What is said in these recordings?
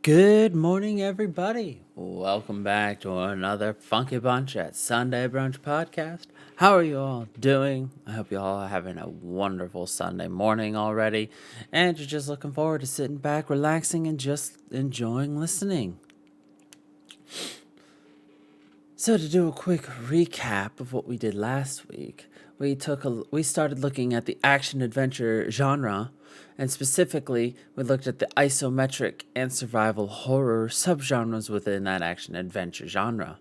Good morning, everybody. Welcome back to another funky bunch at Sunday Brunch Podcast. How are you all doing? I hope you all are having a wonderful Sunday morning already, and you're just looking forward to sitting back, relaxing, and just enjoying listening. So to do a quick recap of what we did last week, we started looking at the action adventure genre, and specifically we looked at the isometric and survival horror subgenres within that action adventure genre.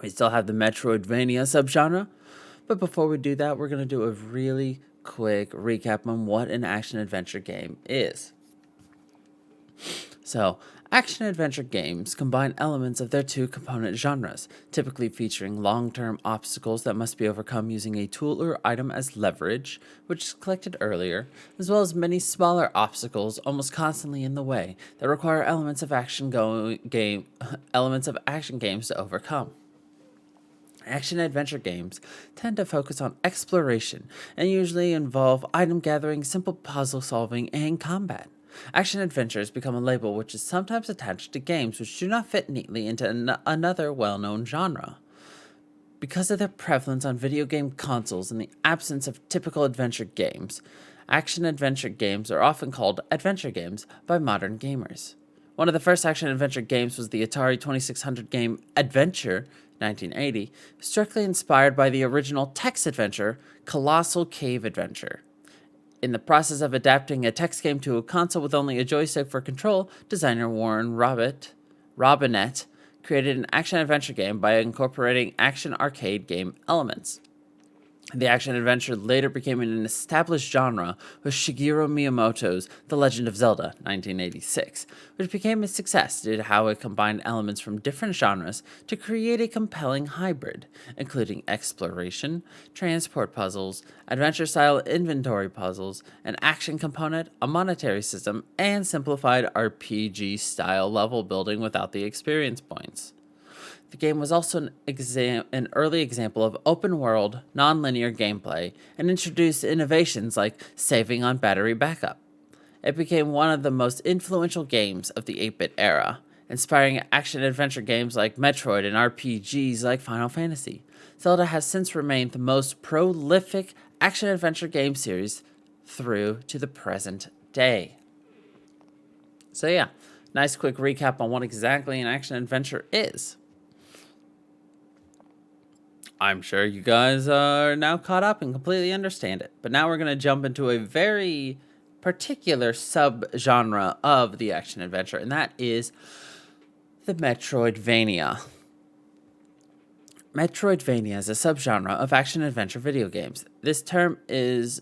We still have the Metroidvania subgenre, but before we do that, we're going to do a really quick recap on what an action adventure game is. So, action adventure games combine elements of their two component genres, typically featuring long term obstacles that must be overcome using a tool or item as leverage, which is collected earlier, as well as many smaller obstacles almost constantly in the way that require elements of action games to overcome. Action adventure games tend to focus on exploration and usually involve item gathering, simple puzzle solving, and combat. Action adventures become a label which is sometimes attached to games which do not fit neatly into another well known genre. Because of their prevalence on video game consoles and the absence of typical adventure games, action adventure games are often called adventure games by modern gamers. One of the first action adventure games was the Atari 2600 game Adventure, 1980, strictly inspired by the original text adventure Colossal Cave Adventure. In the process of adapting a text game to a console with only a joystick for control, designer Warren Robinett created an action-adventure game by incorporating action arcade game elements. The action-adventure later became an established genre with Shigeru Miyamoto's The Legend of Zelda, 1986, which became a success due to how it combined elements from different genres to create a compelling hybrid, including exploration, transport puzzles, adventure-style inventory puzzles, an action component, a monetary system, and simplified RPG-style level building without the experience points. The game was also an early example of open-world, non-linear gameplay and introduced innovations like saving on battery backup. It became one of the most influential games of the 8-bit era, inspiring action-adventure games like Metroid and RPGs like Final Fantasy. Zelda has since remained the most prolific action-adventure game series through to the present day. So yeah, nice quick recap on what exactly an action-adventure is. I'm sure you guys are now caught up and completely understand it. But now we're going to jump into a very particular subgenre of the action adventure, and that is the Metroidvania. Metroidvania is a subgenre of action adventure video games. This term is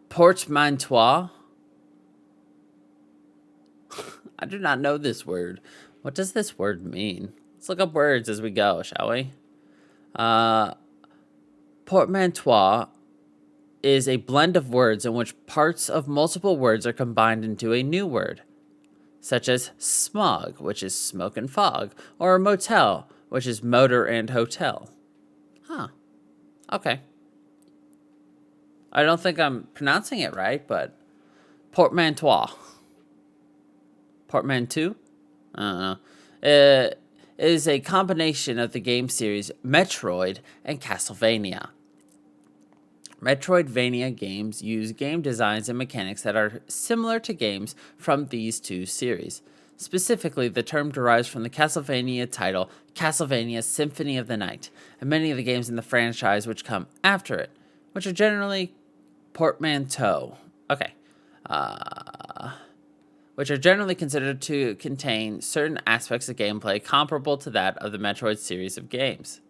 portmanteau. I do not know this word. What does this word mean? Let's look up words as we go, shall we? Portmanteau is a blend of words in which parts of multiple words are combined into a new word, such as smog, which is smoke and fog, or motel, which is motor and hotel. Huh. Okay. I don't think I'm pronouncing it right, but portmanteau. Portmanteau? I don't know. It is a combination of the game series Metroid and Castlevania. Metroidvania games use game designs and mechanics that are similar to games from these two series. Specifically, the term derives from the Castlevania title Castlevania Symphony of the Night, and many of the games in the franchise which come after it, which are generally portmanteau. Which are generally considered to contain certain aspects of gameplay comparable to that of the Metroid series of games.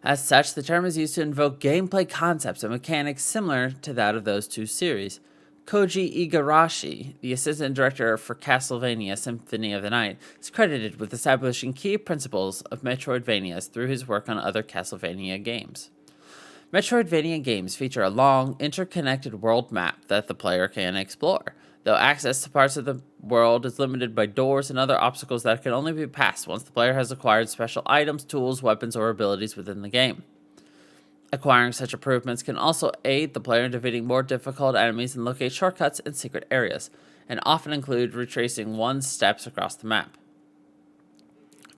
As such, the term is used to invoke gameplay concepts and mechanics similar to that of those two series. Koji Igarashi, the assistant director for Castlevania Symphony of the Night, is credited with establishing key principles of Metroidvanias through his work on other Castlevania games. Metroidvania games feature a long, interconnected world map that the player can explore, though access to parts of the world is limited by doors and other obstacles that can only be passed once the player has acquired special items, tools, weapons, or abilities within the game. Acquiring such improvements can also aid the player in defeating more difficult enemies and locate shortcuts in secret areas, and often include retracing one's steps across the map.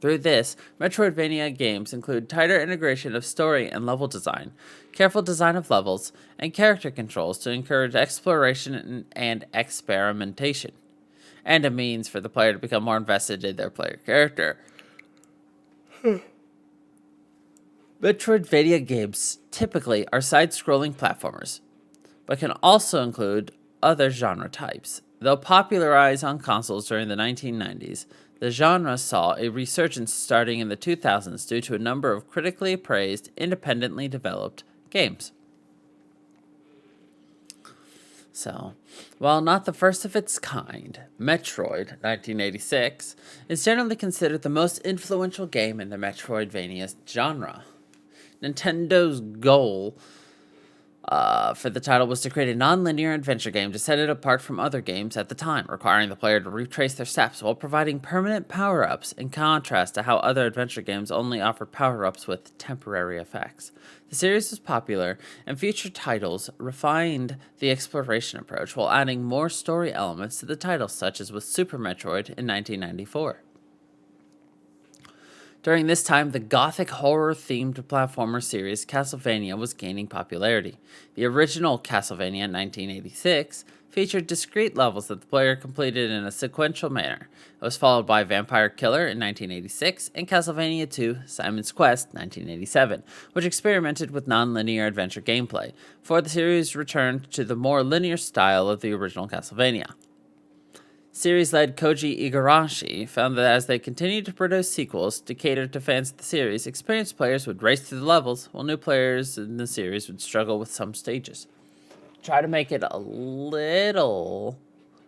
Through this, Metroidvania games include tighter integration of story and level design, careful design of levels, and character controls to encourage exploration and experimentation, and a means for the player to become more invested in their player character. Metroidvania games typically are side-scrolling platformers, but can also include other genre types. Though popularized on consoles during the 1990s, the genre saw a resurgence starting in the 2000s due to a number of critically praised, independently developed games. So, while not the first of its kind, Metroid 1986 is generally considered the most influential game in the Metroidvania genre. Nintendo's goal for the title was to create a non-linear adventure game to set it apart from other games at the time, requiring the player to retrace their steps while providing permanent power-ups, in contrast to how other adventure games only offer power-ups with temporary effects. The series was popular, and future titles refined the exploration approach while adding more story elements to the title, such as with Super Metroid in 1994. During this time, the gothic horror-themed platformer series Castlevania was gaining popularity. The original Castlevania in 1986 featured discrete levels that the player completed in a sequential manner. It was followed by Vampire Killer in 1986 and Castlevania II: Simon's Quest 1987, which experimented with non-linear adventure gameplay, before the series returned to the more linear style of the original Castlevania. Series lead Koji Igarashi found that as they continued to produce sequels to cater to fans of the series, experienced players would race through the levels, while new players in the series would struggle with some stages. Try to make it a little...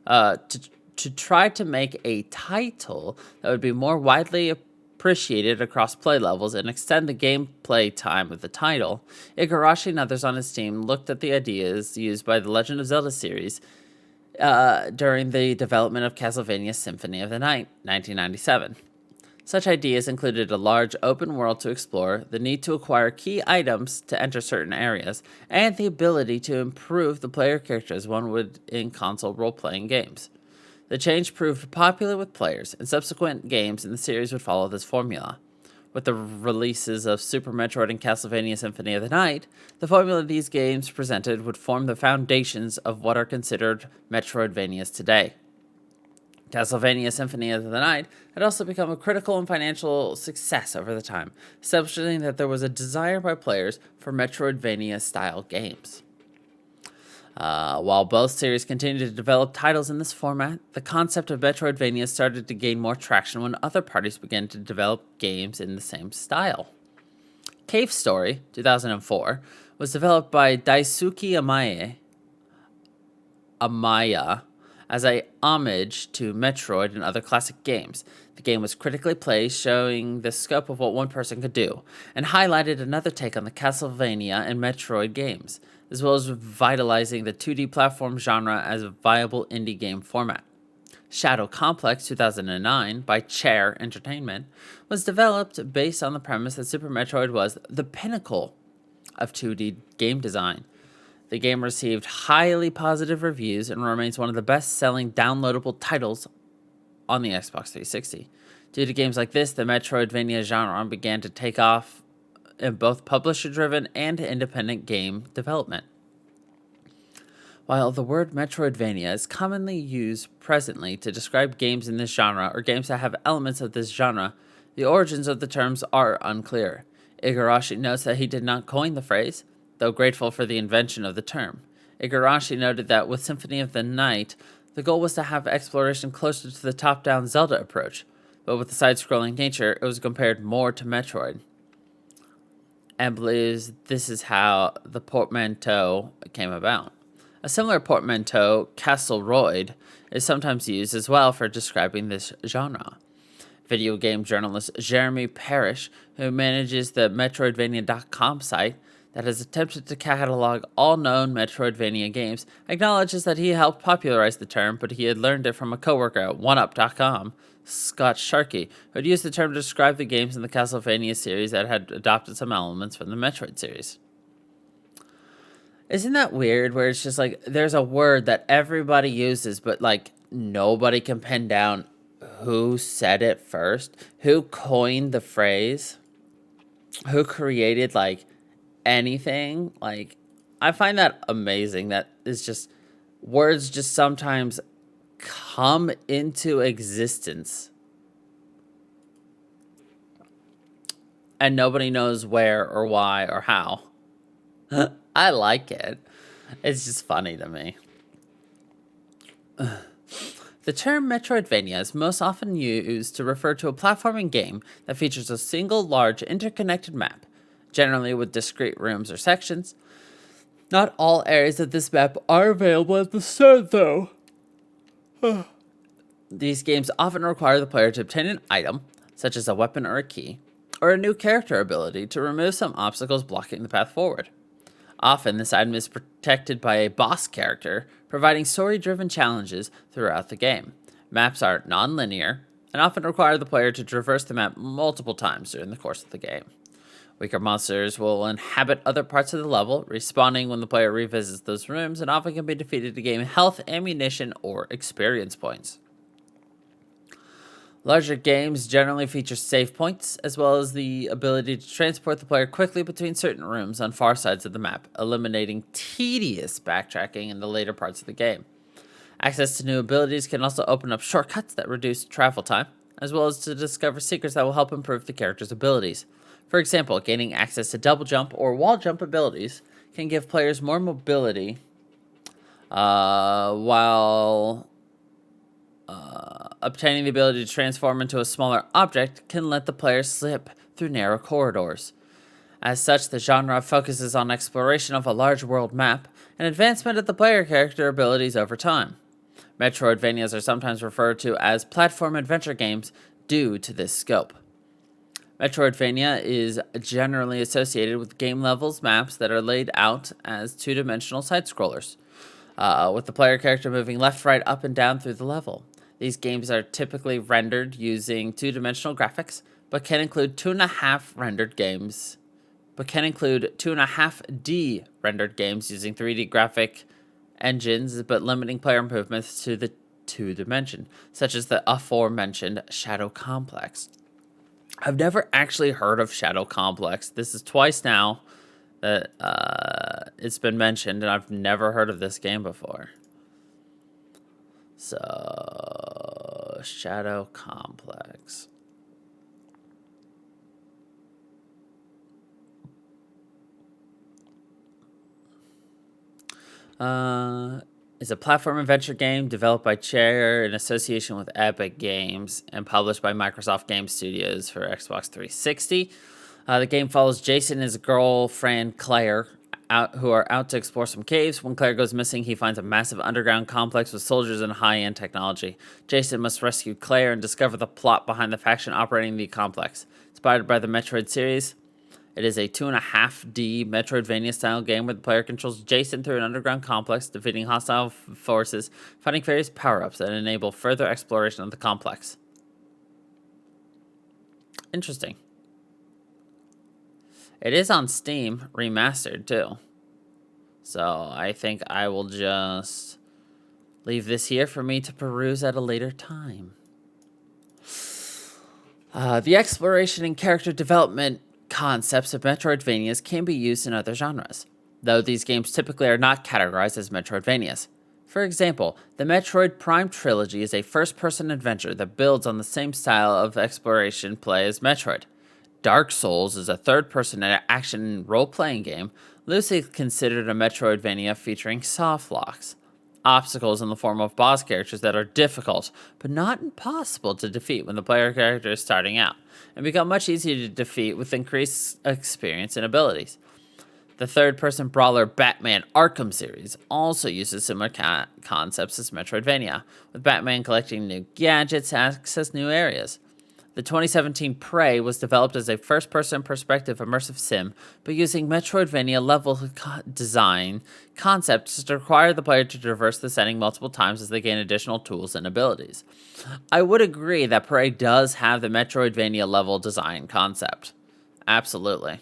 to try to make a title that would be more widely appreciated across play levels and extend the gameplay time of the title, Igarashi and others on his team looked at the ideas used by the Legend of Zelda series during the development of Castlevania Symphony of the Night, 1997. Such ideas included a large open world to explore, the need to acquire key items to enter certain areas, and the ability to improve the player character as one would in console role-playing games. The change proved popular with players, and subsequent games in the series would follow this formula. With the releases of Super Metroid and Castlevania Symphony of the Night, the formula these games presented would form the foundations of what are considered Metroidvanias today. Castlevania Symphony of the Night had also become a critical and financial success over the time, establishing that there was a desire by players for Metroidvania-style games. While both series continued to develop titles in this format, the concept of Metroidvania started to gain more traction when other parties began to develop games in the same style. Cave Story, 2004, was developed by Daisuke Amaya as a homage to Metroid and other classic games. The game was critically praised, showing the scope of what one person could do, and highlighted another take on the Castlevania and Metroid games, as well as revitalizing the 2D platform genre as a viable indie game format. Shadow Complex 2009 by Chair Entertainment was developed based on the premise that Super Metroid was the pinnacle of 2D game design. The game received highly positive reviews and remains one of the best-selling downloadable titles on the Xbox 360. Due to games like this, the Metroidvania genre began to take off in both publisher-driven and independent game development. While the word Metroidvania is commonly used presently to describe games in this genre or games that have elements of this genre, the origins of the terms are unclear. Igarashi notes that he did not coin the phrase, though grateful for the invention of the term. Igarashi noted that with Symphony of the Night, the goal was to have exploration closer to the top-down Zelda approach, but with the side-scrolling nature, it was compared more to Metroid, and believes this is how the portmanteau came about. A similar portmanteau, Castleroid, is sometimes used as well for describing this genre. Video game journalist Jeremy Parrish, who manages the Metroidvania.com site that has attempted to catalog all known Metroidvania games, acknowledges that he helped popularize the term, but he had learned it from a coworker at OneUp.com, Scott Sharkey, who had used the term to describe the games in the Castlevania series that had adopted some elements from the Metroid series. Isn't that weird where it's just like there's a word that everybody uses, but like nobody can pin down who said it first, who coined the phrase, who created like anything? Like, I find that amazing. That is just words just sometimes come into existence and nobody knows where or why or how. I like it. It's just funny to me. The term Metroidvania is most often used to refer to a platforming game that features a single large interconnected map, generally with discrete rooms or sections. Not all areas of this map are available at the start, though. These games often require the player to obtain an item, such as a weapon or a key, or a new character ability to remove some obstacles blocking the path forward. Often, this item is protected by a boss character, providing story-driven challenges throughout the game. Maps are non-linear, and often require the player to traverse the map multiple times during the course of the game. Weaker monsters will inhabit other parts of the level, respawning when the player revisits those rooms, and often can be defeated to gain health, ammunition, or experience points. Larger games generally feature save points, as well as the ability to transport the player quickly between certain rooms on far sides of the map, eliminating tedious backtracking in the later parts of the game. Access to new abilities can also open up shortcuts that reduce travel time, as well as to discover secrets that will help improve the character's abilities. For example, gaining access to double jump or wall jump abilities can give players more mobility, while obtaining the ability to transform into a smaller object can let the player slip through narrow corridors. As such, the genre focuses on exploration of a large world map and advancement of the player character abilities over time. Metroidvanias are sometimes referred to as platform adventure games due to this scope. Metroidvania is generally associated with game levels maps that are laid out as two-dimensional side-scrollers, with the player character moving left, right, up, and down through the level. These games are typically rendered using two-dimensional graphics, but can include 2.5 rendered games. But can include 2.5D rendered games using 3D graphic engines, but limiting player movements to the 2 dimension, such as the aforementioned Shadow Complex. I've never actually heard of Shadow Complex. This is twice now that it's been mentioned, and I've never heard of this game before. So, Shadow Complex. Is a platform adventure game developed by Chair in association with Epic Games and published by Microsoft Game Studios for Xbox 360. The game follows Jason and his girlfriend Claire, who are out to explore some caves. When Claire goes missing, he finds a massive underground complex with soldiers and high-end technology. Jason must rescue Claire and discover the plot behind the faction operating the complex. Inspired by the Metroid series, it is a 2.5D Metroidvania-style game where the player controls Jason through an underground complex, defeating hostile forces, finding various power-ups that enable further exploration of the complex. Interesting. It is on Steam, remastered, too. So I think I will just leave this here for me to peruse at a later time. The exploration and character development concepts of Metroidvanias can be used in other genres, though these games typically are not categorized as Metroidvanias. For example, the Metroid Prime trilogy is a first-person adventure that builds on the same style of exploration play as Metroid. Dark Souls is a third-person action role-playing game, loosely considered a Metroidvania featuring softlocks. Obstacles in the form of boss characters that are difficult, but not impossible to defeat when the player character is starting out, and become much easier to defeat with increased experience and abilities. The third-person brawler Batman Arkham series also uses similar concepts as Metroidvania, with Batman collecting new gadgets to access new areas. The 2017 Prey was developed as a first-person perspective immersive sim, but using Metroidvania level design concepts to require the player to traverse the setting multiple times as they gain additional tools and abilities. I would agree that Prey does have the Metroidvania level design concept. Absolutely.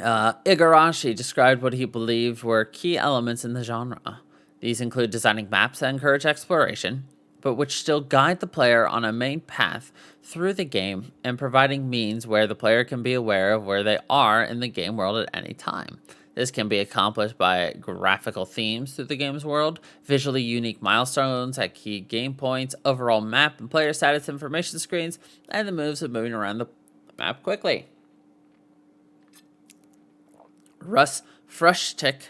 Igarashi described what he believed were key elements in the genre. These include designing maps that encourage exploration, but which still guide the player on a main path through the game and providing means where the player can be aware of where they are in the game world at any time. This can be accomplished by graphical themes through the game's world, visually unique milestones at key game points, overall map and player status information screens, and the moves of moving around the map quickly. Russ Frushtick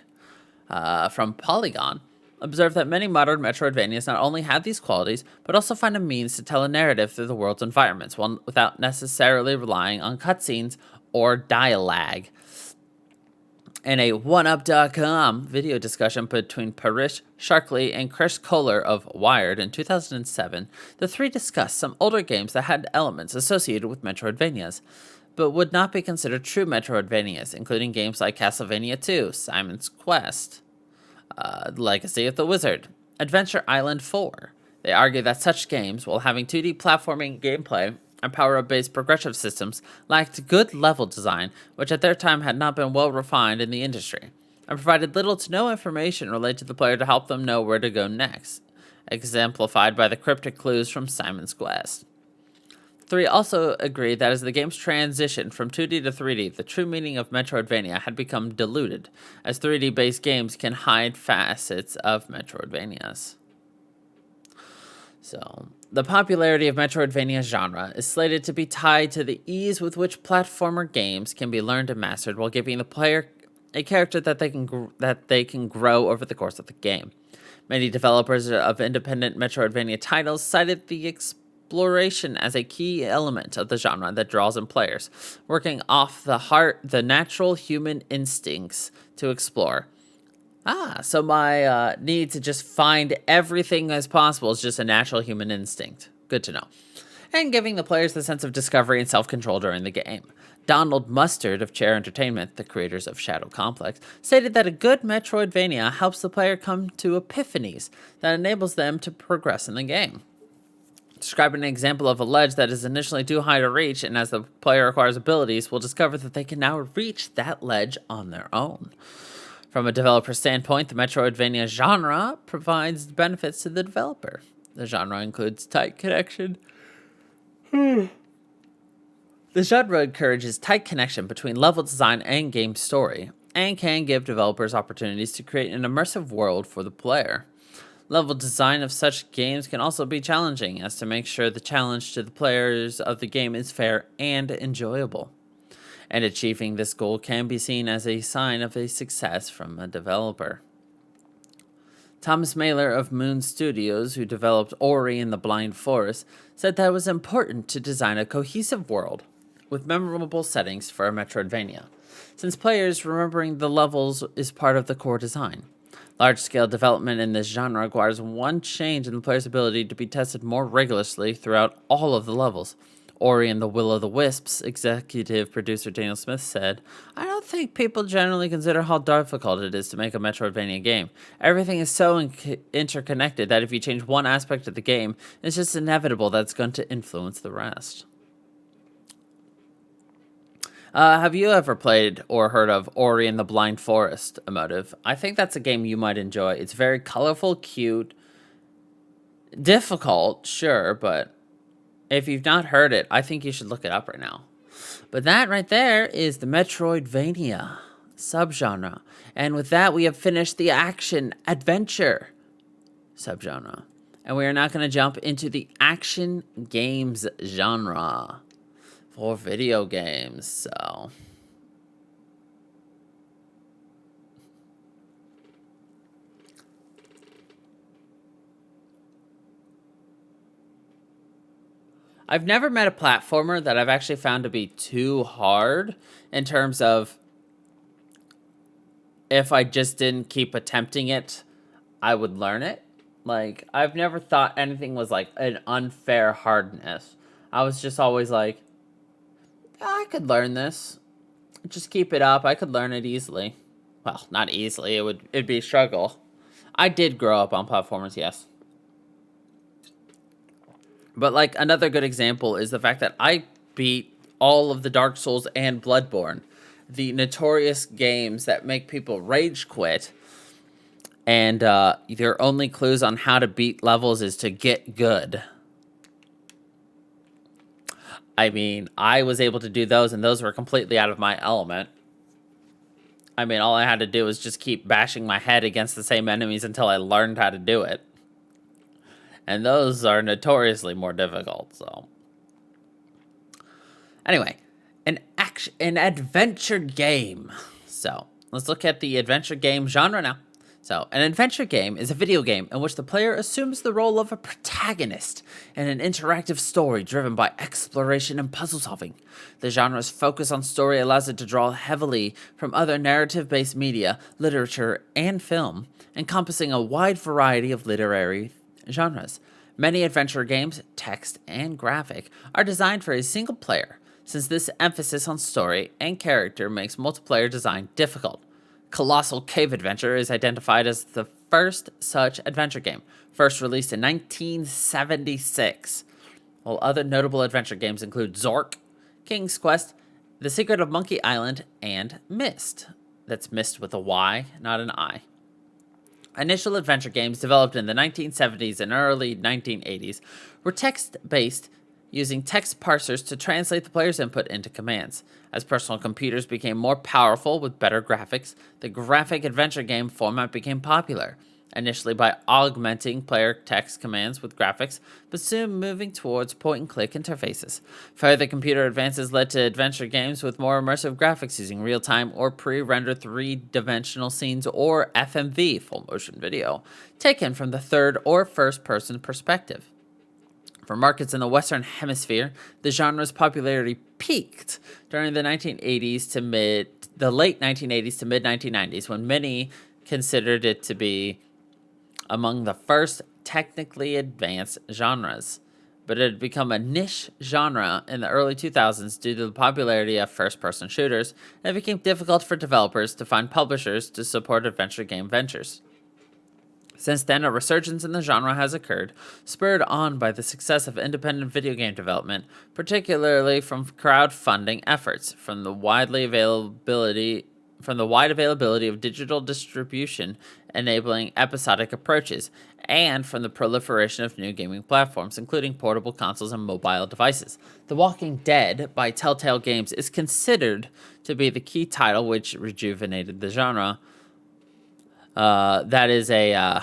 from Polygon observed that many modern Metroidvanias not only have these qualities, but also find a means to tell a narrative through the world's environments, without necessarily relying on cutscenes or dialogue. In a OneUp.com video discussion between Parish Sharkley and Chris Kohler of Wired in 2007, the three discussed some older games that had elements associated with Metroidvanias, but would not be considered true Metroidvanias, including games like Castlevania II, Simon's Quest, Legacy of the Wizard, Adventure Island 4. They argue that such games, while having 2D platforming gameplay and power-up-based progressive systems, lacked good level design, which at their time had not been well refined in the industry, and provided little to no information related to the player to help them know where to go next, exemplified by the cryptic clues from Simon's Quest. Three also agreed that as the game's transition from 2D to 3D, the true meaning of Metroidvania had become diluted, as 3D-based games can hide facets of Metroidvanias. So, the popularity of Metroidvania genre is slated to be tied to the ease with which platformer games can be learned and mastered, while giving the player a character that they can grow over the course of the game. Many developers of independent Metroidvania titles cited the exploration as a key element of the genre that draws in players, working off the natural human instincts to explore. So my need to just find everything as possible is just a natural human instinct. Good to know. And giving the players the sense of discovery and self-control during the game. Donald Mustard of Chair Entertainment, the creators of Shadow Complex, stated that a good Metroidvania helps the player come to epiphanies that enables them to progress in the game. Describing an example of a ledge that is initially too high to reach, and as the player acquires abilities, will discover that they can now reach that ledge on their own. From a developer standpoint, the Metroidvania genre provides benefits to the developer. The genre includes tight connection. The genre encourages tight connection between level design and game story, and can give developers opportunities to create an immersive world for the player. Level design of such games can also be challenging, as to make sure the challenge to the players of the game is fair and enjoyable. And achieving this goal can be seen as a sign of a success from a developer. Thomas Mailer of Moon Studios, who developed Ori and the Blind Forest, said that it was important to design a cohesive world with memorable settings for a Metroidvania, since players remembering the levels is part of the core design. Large-scale development in this genre requires one change in the player's ability to be tested more rigorously throughout all of the levels. Ori and the Will-o'-the-Wisps executive producer Daniel Smith said, "I don't think people generally consider how difficult it is to make a Metroidvania game. Everything is so interconnected that if you change one aspect of the game, it's just inevitable that it's going to influence the rest." Have you ever played or heard of Ori and the Blind Forest, Emotive? I think that's a game you might enjoy. It's very colorful, cute, difficult, sure, but if you've not heard it, I think you should look it up right now. But that right there is the Metroidvania subgenre. And with that, we have finished the action-adventure subgenre. And we are now going to jump into the action games genre for video games. So I've never met a platformer that I've actually found to be too hard in terms of if I just didn't keep attempting it, I would learn it. Like, I've never thought anything was like an unfair hardness. I was just always like, yeah, I could learn this. Just keep it up. I could learn it easily. Well, not easily. It'd be a struggle. I did grow up on platformers, yes. But, like, another good example is the fact that I beat all of the Dark Souls and Bloodborne. the notorious games that make people rage quit, and their only clues on how to beat levels is to get good. I mean, I was able to do those, and those were completely out of my element. I mean, all I had to do was just keep bashing my head against the same enemies until I learned how to do it. And those are notoriously more difficult, so. Anyway, an adventure game. So, let's look at the adventure game genre now. So, an adventure game is a video game in which the player assumes the role of a protagonist in an interactive story driven by exploration and puzzle solving. The genre's focus on story allows it to draw heavily from other narrative-based media, literature, and film, encompassing a wide variety of literary genres. Many adventure games, text and graphic, are designed for a single player, since this emphasis on story and character makes multiplayer design difficult. Colossal Cave Adventure is identified as the first such adventure game, first released in 1976. While other notable adventure games include Zork, King's Quest, The Secret of Monkey Island, and Myst. That's Myst with a Y, not an I. Initial adventure games developed in the 1970s and early 1980s were text-based, using text parsers to translate the player's input into commands. As personal computers became more powerful with better graphics, the graphic adventure game format became popular, initially by augmenting player text commands with graphics, but soon moving towards point-and-click interfaces. Further computer advances led to adventure games with more immersive graphics using real-time or pre-rendered three-dimensional scenes or FMV, full motion video, taken from the third or first-person perspective. For markets in the Western Hemisphere, the genre's popularity peaked during the late 1980s to mid-1990s, when many considered it to be among the first technically advanced genres. But it had become a niche genre in the early 2000s due to the popularity of first-person shooters, and it became difficult for developers to find publishers to support adventure game ventures. Since then, a resurgence in the genre has occurred, spurred on by the success of independent video game development, particularly from crowdfunding efforts, from the wide availability of digital distribution enabling episodic approaches, and from the proliferation of new gaming platforms, including portable consoles and mobile devices. The Walking Dead by Telltale Games is considered to be the key title which rejuvenated the genre. That is a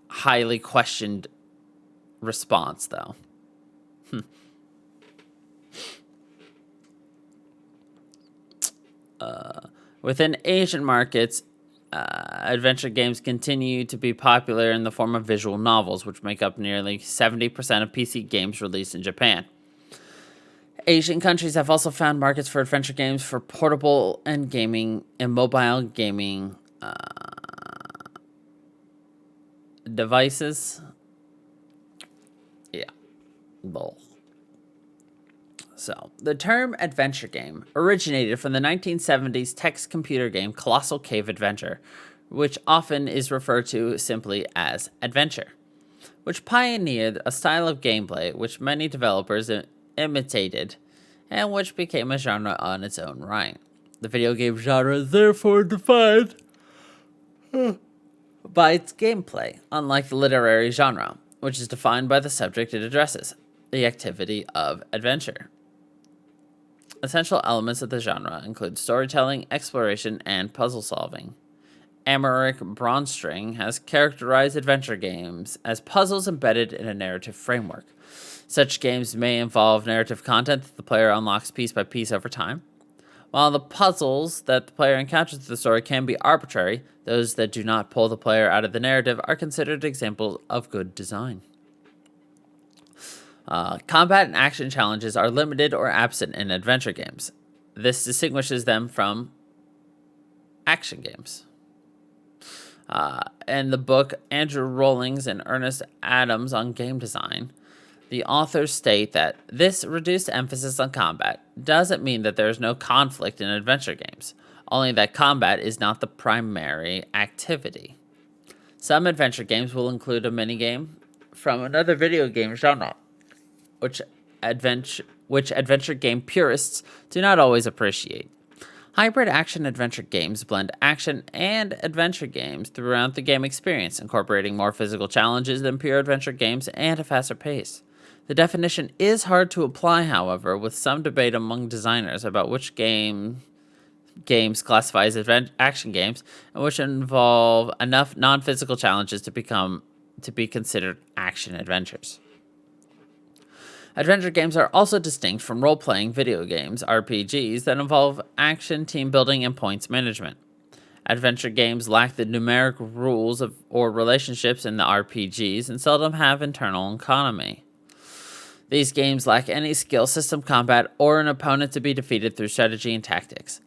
highly questioned response, though. Within Asian markets, adventure games continue to be popular in the form of visual novels, which make up nearly 70% of PC games released in Japan. Asian countries have also found markets for adventure games for portable and gaming and mobile gaming devices. Yeah. Both. So, the term adventure game originated from the 1970s text computer game Colossal Cave Adventure, which often is referred to simply as adventure, which pioneered a style of gameplay which many developers imitated and which became a genre on its own right. The video game genre is therefore defined by its gameplay, unlike the literary genre, which is defined by the subject it addresses, the activity of adventure. Essential elements of the genre include storytelling, exploration, and puzzle solving. Amaric Braunstring has characterized adventure games as puzzles embedded in a narrative framework. Such games may involve narrative content that the player unlocks piece by piece over time. While the puzzles that the player encounters through the story can be arbitrary, those that do not pull the player out of the narrative are considered examples of good design. Combat and action challenges are limited or absent in adventure games. This distinguishes them from action games. In the book Andrew Rawlings and Ernest Adams on Game Design, the authors state that this reduced emphasis on combat doesn't mean that there is no conflict in adventure games, only that combat is not the primary activity. Some adventure games will include a minigame from another video game genre, which adventure game purists do not always appreciate. Hybrid action-adventure games blend action and adventure games throughout the game experience, incorporating more physical challenges than pure adventure games and a faster pace. The definition is hard to apply, however, with some debate among designers about which games classify as action games and which involve enough non-physical challenges to be considered action adventures. Adventure games are also distinct from role-playing video games, RPGs, that involve action, team building, and points management. Adventure games lack the numeric rules or relationships in the RPGs and seldom have internal economy. These games lack any skill system combat or an opponent to be defeated through strategy and tactics.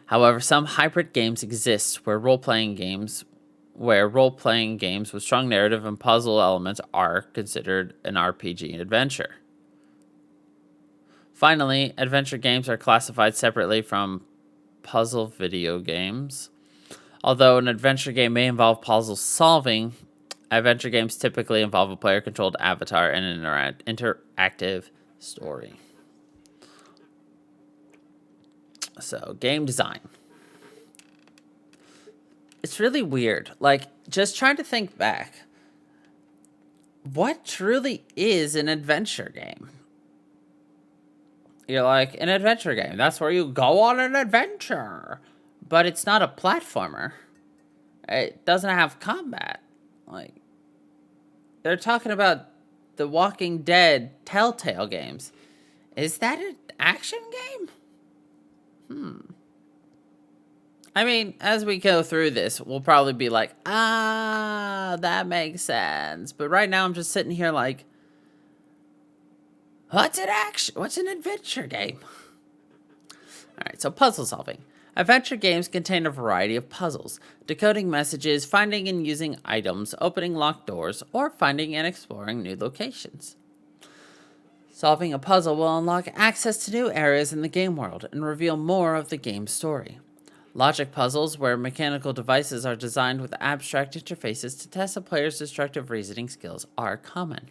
However, some hybrid games exist where role-playing games with strong narrative and puzzle elements are considered an RPG adventure. Finally, adventure games are classified separately from puzzle video games. Although an adventure game may involve puzzle solving, adventure games typically involve a player-controlled avatar and an interactive story. So, game design. It's really weird. Like, just trying to think back. What truly is an adventure game? You're like, an adventure game. That's where you go on an adventure. But it's not a platformer. It doesn't have combat. Like, they're talking about the Walking Dead Telltale games. Is that an action game? I mean, as we go through this, we'll probably be like, that makes sense. But right now I'm just sitting here like, what's an adventure game? Alright, so puzzle solving. Adventure games contain a variety of puzzles, decoding messages, finding and using items, opening locked doors, or finding and exploring new locations. Solving a puzzle will unlock access to new areas in the game world and reveal more of the game's story. Logic puzzles, where mechanical devices are designed with abstract interfaces to test a player's destructive reasoning skills, are common.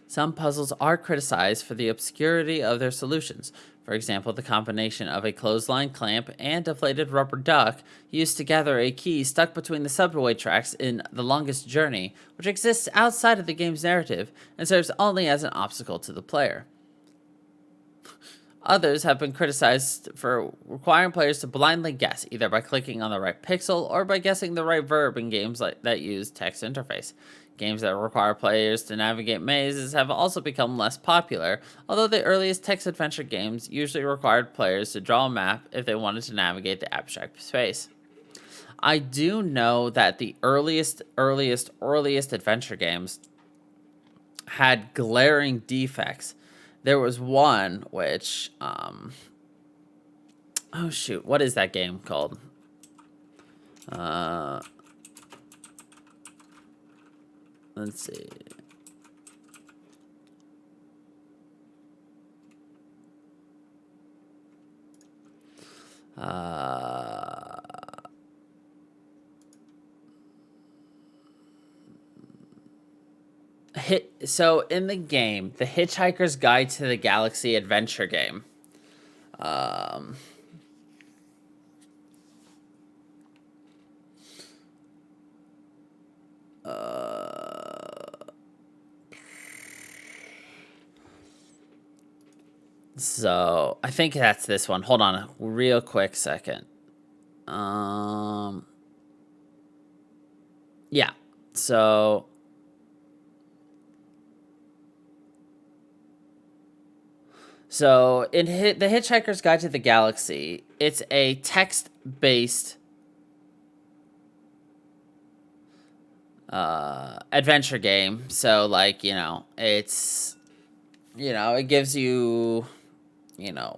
Some puzzles are criticized for the obscurity of their solutions. For example, the combination of a clothesline clamp and deflated rubber duck used to gather a key stuck between the subway tracks in The Longest Journey, which exists outside of the game's narrative and serves only as an obstacle to the player. Others have been criticized for requiring players to blindly guess, either by clicking on the right pixel or by guessing the right verb in games that use text interface. Games that require players to navigate mazes have also become less popular, although the earliest text-adventure games usually required players to draw a map if they wanted to navigate the abstract space. I do know that the earliest adventure games had glaring defects. There was one which, what is that game called? Let's see. So in the game, The Hitchhiker's Guide to the Galaxy adventure game. So I think that's this one. Hold on a real quick second. Yeah. So in The Hitchhiker's Guide to the Galaxy, it's a text-based adventure game. So, like, it's, it gives you,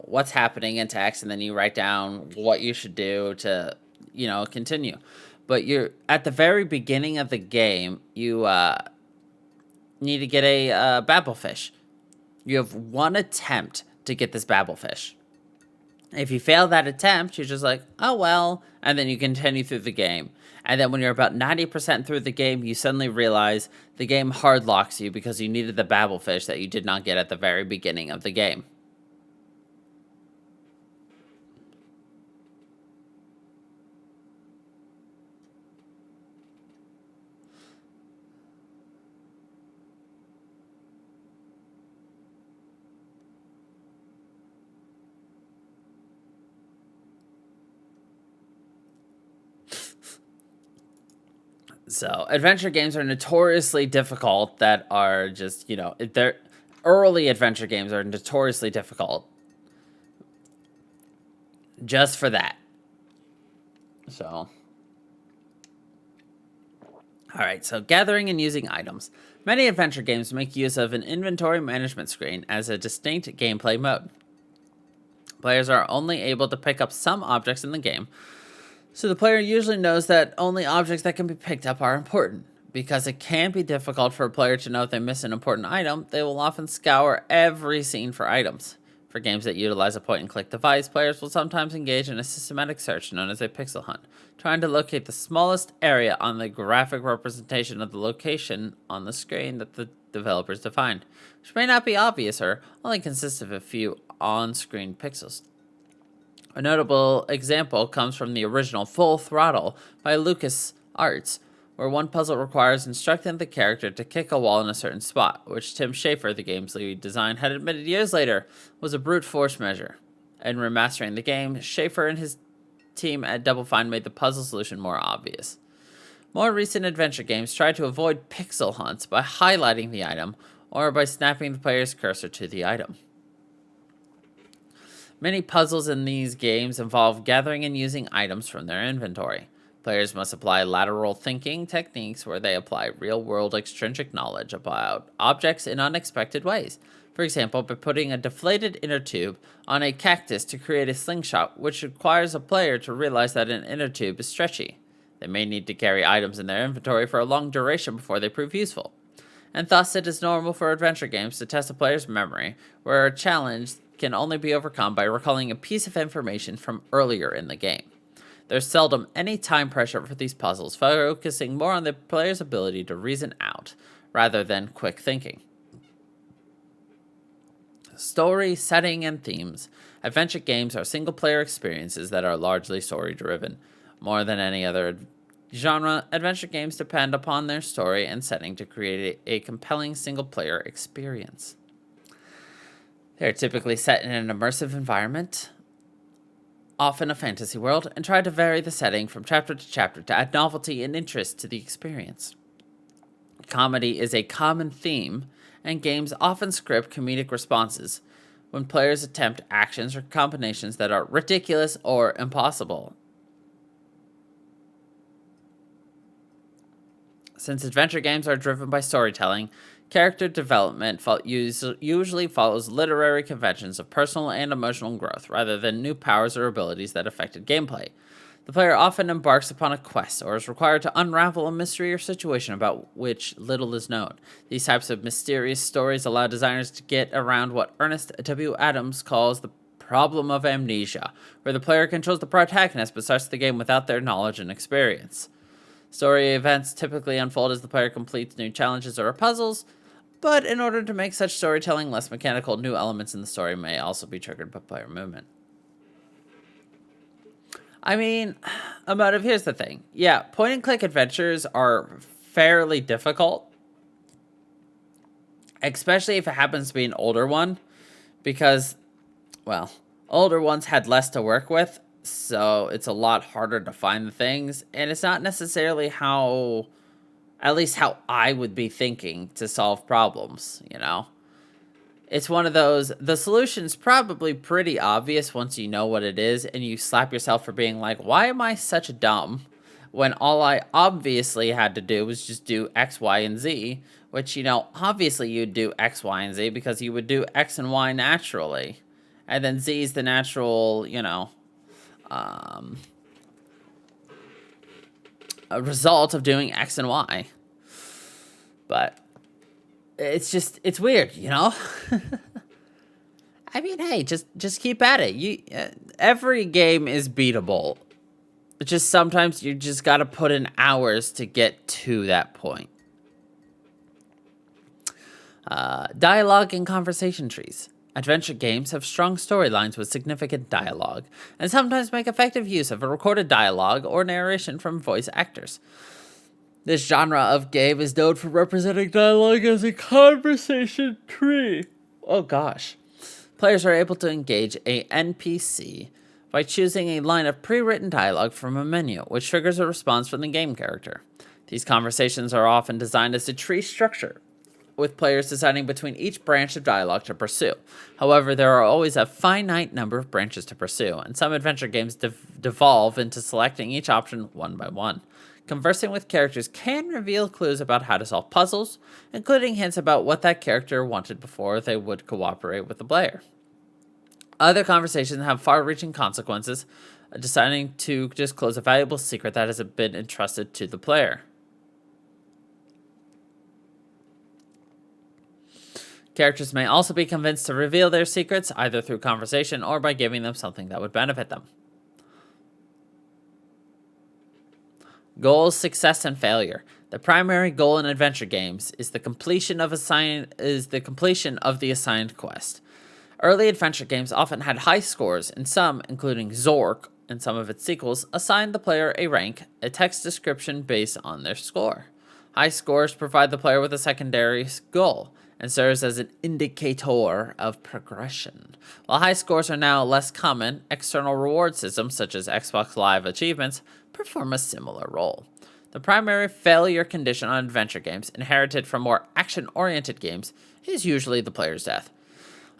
what's happening in text, and then you write down what you should do to, continue. But you're at the very beginning of the game, you need to get a babblefish. You have one attempt to get this babblefish. If you fail that attempt, you're just like, oh well, and then you continue through the game. And then when you're about 90% through the game, you suddenly realize the game hard locks you because you needed the babblefish that you did not get at the very beginning of the game. So, adventure games are notoriously difficult that are just, they're early adventure games are notoriously difficult just for that. So, all right, so gathering and using items. Many adventure games make use of an inventory management screen as a distinct gameplay mode. Players are only able to pick up some objects in the game, so the player usually knows that only objects that can be picked up are important. Because it can be difficult for a player to know if they miss an important item, they will often scour every scene for items. For games that utilize a point-and-click device, players will sometimes engage in a systematic search known as a pixel hunt, trying to locate the smallest area on the graphic representation of the location on the screen that the developers defined, which may not be obvious or only consists of a few on-screen pixels. A notable example comes from the original Full Throttle by LucasArts, where one puzzle requires instructing the character to kick a wall in a certain spot, which Tim Schafer, the game's lead design, had admitted years later was a brute force measure. In remastering the game, Schafer and his team at Double Fine made the puzzle solution more obvious. More recent adventure games try to avoid pixel hunts by highlighting the item or by snapping the player's cursor to the item. Many puzzles in these games involve gathering and using items from their inventory. Players must apply lateral thinking techniques where they apply real-world extrinsic knowledge about objects in unexpected ways. For example, by putting a deflated inner tube on a cactus to create a slingshot, which requires a player to realize that an inner tube is stretchy. They may need to carry items in their inventory for a long duration before they prove useful. And thus, it is normal for adventure games to test a player's memory, where a challenge can only be overcome by recalling a piece of information from earlier in the game. There's seldom any time pressure for these puzzles, focusing more on the player's ability to reason out, rather than quick thinking. Story, setting, and themes. Adventure games are single-player experiences that are largely story-driven. More than any other genre, adventure games depend upon their story and setting to create a compelling single-player experience. They're typically set in an immersive environment, often a fantasy world, and try to vary the setting from chapter to chapter to add novelty and interest to the experience. Comedy is a common theme, and games often script comedic responses when players attempt actions or combinations that are ridiculous or impossible. Since adventure games are driven by storytelling, character development usually follows literary conventions of personal and emotional growth rather than new powers or abilities that affected gameplay. The player often embarks upon a quest or is required to unravel a mystery or situation about which little is known. These types of mysterious stories allow designers to get around what Ernest W. Adams calls the problem of amnesia, where the player controls the protagonist but starts the game without their knowledge and experience. Story events typically unfold as the player completes new challenges or puzzles, but in order to make such storytelling less mechanical, new elements in the story may also be triggered by player movement. I mean, emotive, here's the thing. Yeah, point-and-click adventures are fairly difficult, especially if it happens to be an older one, because, well, older ones had less to work with, so it's a lot harder to find the things, and it's not necessarily how I would be thinking to solve problems, It's one of those, the solution's probably pretty obvious once you know what it is, and you slap yourself for being like, why am I such dumb? When all I obviously had to do was just do X, Y, and Z, which, obviously you'd do X, Y, and Z because you would do X and Y naturally. And then Z is the natural, a result of doing X and Y. But it's weird, I mean, hey, just keep at it. Every game is beatable. It's just sometimes you just got to put in hours to get to that point. Dialogue and conversation trees. Adventure games have strong storylines with significant dialogue, and sometimes make effective use of a recorded dialogue or narration from voice actors. This genre of game is known for representing dialogue as a conversation tree. Oh gosh. Players are able to engage a NPC by choosing a line of pre-written dialogue from a menu, which triggers a response from the game character. These conversations are often designed as a tree structure, with players deciding between each branch of dialogue to pursue. However, there are always a finite number of branches to pursue, and some adventure games devolve into selecting each option one by one. Conversing with characters can reveal clues about how to solve puzzles, including hints about what that character wanted before they would cooperate with the player. Other conversations have far-reaching consequences, deciding to disclose a valuable secret that has been entrusted to the player. Characters may also be convinced to reveal their secrets, either through conversation or by giving them something that would benefit them. Goals, success, and failure. The primary goal in adventure games is the completion of the assigned quest. Early adventure games often had high scores, and some, including Zork and some of its sequels, assigned the player a rank, a text description based on their score. High scores provide the player with a secondary goal and serves as an indicator of progression. While high scores are now less common, external reward systems such as Xbox Live achievements perform a similar role. The primary failure condition on adventure games, inherited from more action-oriented games, is usually the player's death.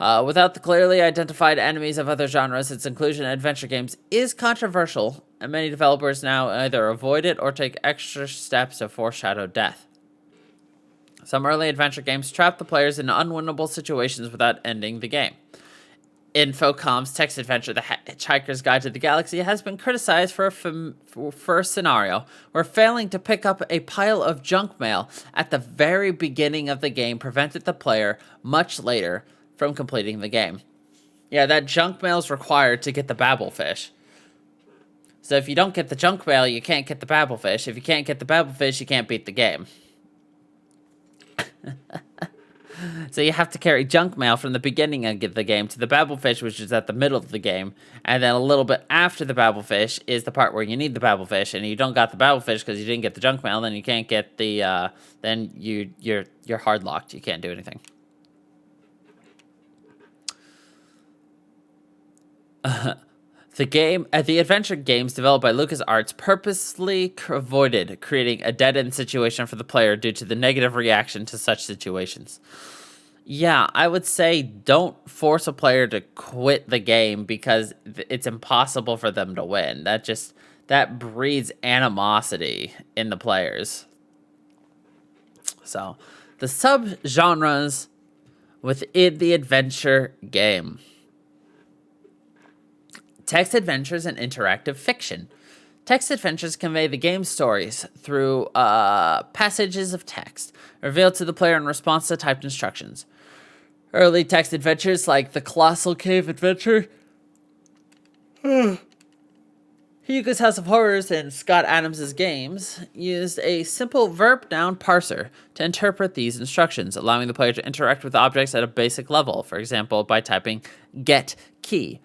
Without the clearly identified enemies of other genres, its inclusion in adventure games is controversial, and many developers now either avoid it or take extra steps to foreshadow death. Some early adventure games trap the players in unwinnable situations without ending the game. Infocom's text adventure, The Hitchhiker's Guide to the Galaxy, has been criticized for a scenario where failing to pick up a pile of junk mail at the very beginning of the game prevented the player, much later, from completing the game. Yeah, that junk mail is required to get the babblefish. So if you don't get the junk mail, you can't get the babblefish. If you can't get the babblefish, you can't beat the game. So you have to carry junk mail from the beginning of the game to the babblefish, which is at the middle of the game, and then a little bit after the babblefish is the part where you need the babblefish, and you don't got the babblefish because you didn't get the junk mail. Then you can't get the then you're hard locked. You can't do anything. The adventure games developed by LucasArts purposely avoided creating a dead-end situation for the player due to the negative reaction to such situations. Yeah, I would say don't force a player to quit the game because it's impossible for them to win. That breeds animosity in the players. So, the subgenres within the adventure game. Text adventures and interactive fiction. Text adventures convey the game's stories through passages of text, revealed to the player in response to typed instructions. Early text adventures like the Colossal Cave Adventure, Hugo's House of Horrors, and Scott Adams' games used a simple verb-noun parser to interpret these instructions, allowing the player to interact with objects at a basic level, for example, by typing get key.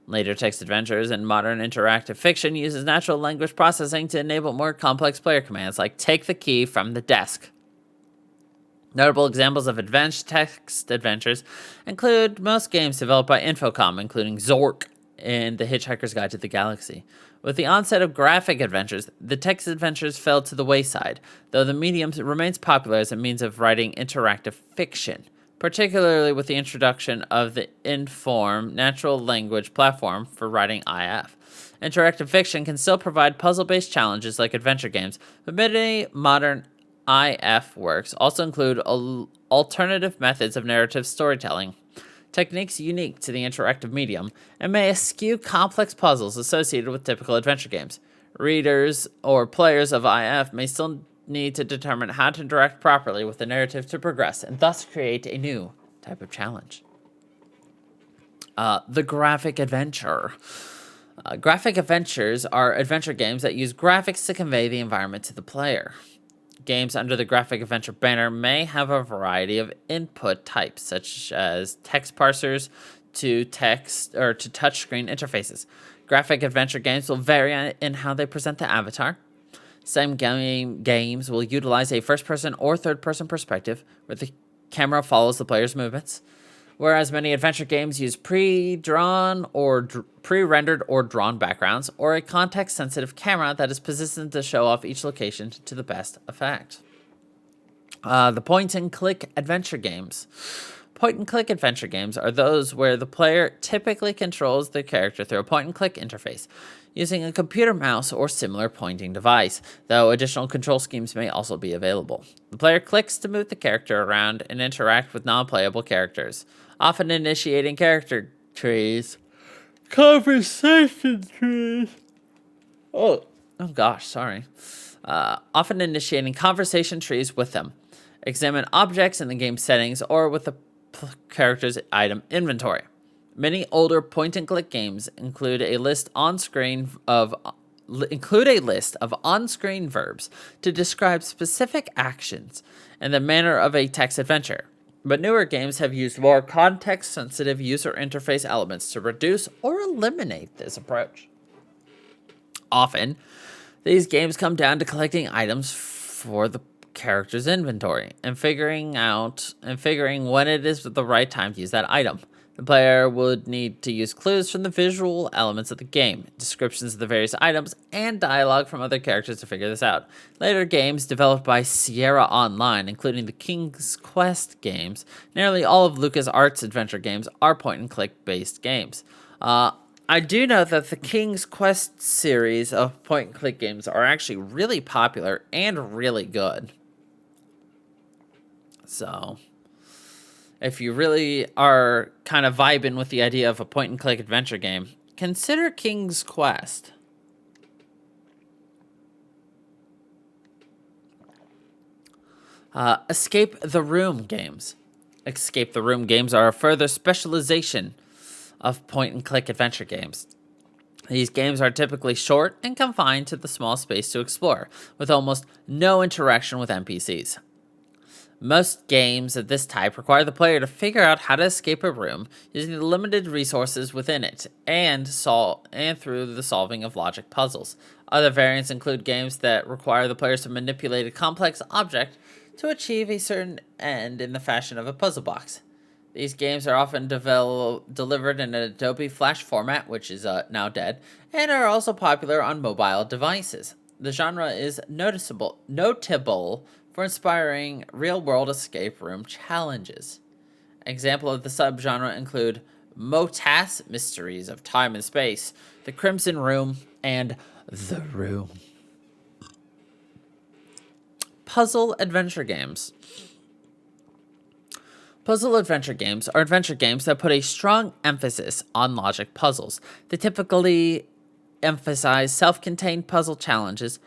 Later text adventures and modern interactive fiction uses natural language processing to enable more complex player commands, like take the key from the desk. Notable examples of advanced text adventures include most games developed by Infocom, including Zork and The Hitchhiker's Guide to the Galaxy. With the onset of graphic adventures, the text adventures fell to the wayside, though the medium remains popular as a means of writing interactive fiction, particularly with the introduction of the Inform natural language platform for writing IF. Interactive fiction can still provide puzzle-based challenges like adventure games, but many modern IF works also include alternative methods of narrative storytelling, techniques unique to the interactive medium, and may eschew complex puzzles associated with typical adventure games. Readers or players of IF may still need to determine how to interact properly with the narrative to progress, and thus create a new type of challenge. The graphic adventure. Graphic adventures are adventure games that use graphics to convey the environment to the player. Games under the graphic adventure banner may have a variety of input types, such as text parsers to text or to touchscreen interfaces. Graphic adventure games will vary in how they present the avatar. Some games will utilize a first-person or third-person perspective, where the camera follows the player's movements. Whereas many adventure games use pre-rendered or drawn backgrounds, or a context-sensitive camera that is positioned to show off each location to the best effect. The point-and-click adventure games. Point-and-click adventure games are those where the player typically controls their character through a point-and-click interface, using a computer mouse or similar pointing device, though additional control schemes may also be available. The player clicks to move the character around and interact with non-playable characters, often initiating character trees, conversation trees. Oh gosh, sorry. Often initiating conversation trees with them. Examine objects in the game settings or with the character's item inventory. Many older point-and-click games include a list of on-screen verbs to describe specific actions in the manner of a text adventure. But newer games have used more context-sensitive user interface elements to reduce or eliminate this approach. Often, these games come down to collecting items for the character's inventory and figuring when it is the right time to use that item. The player would need to use clues from the visual elements of the game, descriptions of the various items, and dialogue from other characters to figure this out. Later games developed by Sierra Online, including the King's Quest games, nearly all of LucasArts adventure games are point-and-click based games. I do know that the King's Quest series of point-and-click games are actually really popular and really good. So, if you really are kind of vibing with the idea of a point-and-click adventure game, consider King's Quest. Escape the Room games. Escape the Room games are a further specialization of point-and-click adventure games. These games are typically short and confined to the small space to explore, with almost no interaction with NPCs. Most games of this type require the player to figure out how to escape a room using the limited resources within it and through the solving of logic puzzles. Other variants include games that require the players to manipulate a complex object to achieve a certain end in the fashion of a puzzle box. These games are often delivered in an Adobe Flash format, which is now dead, and are also popular on mobile devices. The genre is notable for inspiring real-world escape room challenges. Examples of the subgenre include MOTAS, Mysteries of Time and Space, The Crimson Room, and The Room. Puzzle adventure games. Puzzle adventure games are adventure games that put a strong emphasis on logic puzzles. They typically emphasize self-contained puzzle challenges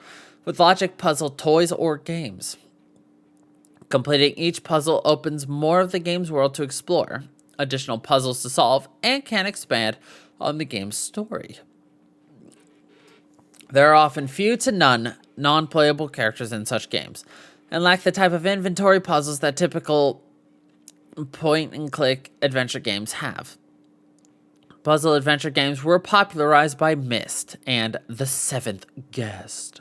with logic puzzle toys or games. Completing each puzzle opens more of the game's world to explore, additional puzzles to solve, and can expand on the game's story. There are often few to none non-playable characters in such games, and lack the type of inventory puzzles that typical point-and-click adventure games have. Puzzle adventure games were popularized by Myst and The Seventh Guest.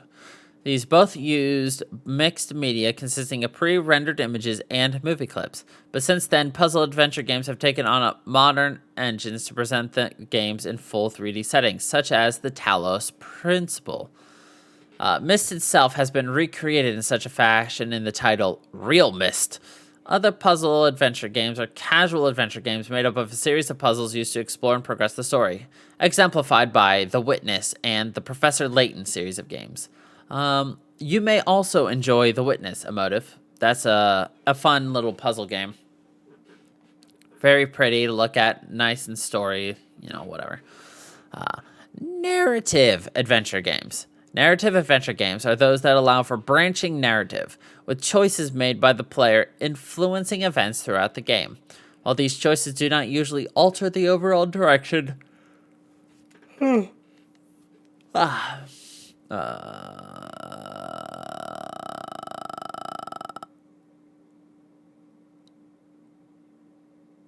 These both used mixed media consisting of pre-rendered images and movie clips, but since then, puzzle adventure games have taken on modern engines to present the games in full 3D settings, such as the Talos Principle. Myst itself has been recreated in such a fashion in the title Real Myst. Other puzzle adventure games are casual adventure games made up of a series of puzzles used to explore and progress the story, exemplified by The Witness and the Professor Layton series of games. You may also enjoy The Witness, Emotive. That's a fun little puzzle game. Very pretty to look at, nice and story, whatever. Narrative adventure games. Narrative adventure games are those that allow for branching narrative, with choices made by the player influencing events throughout the game. While these choices do not usually alter the overall direction, I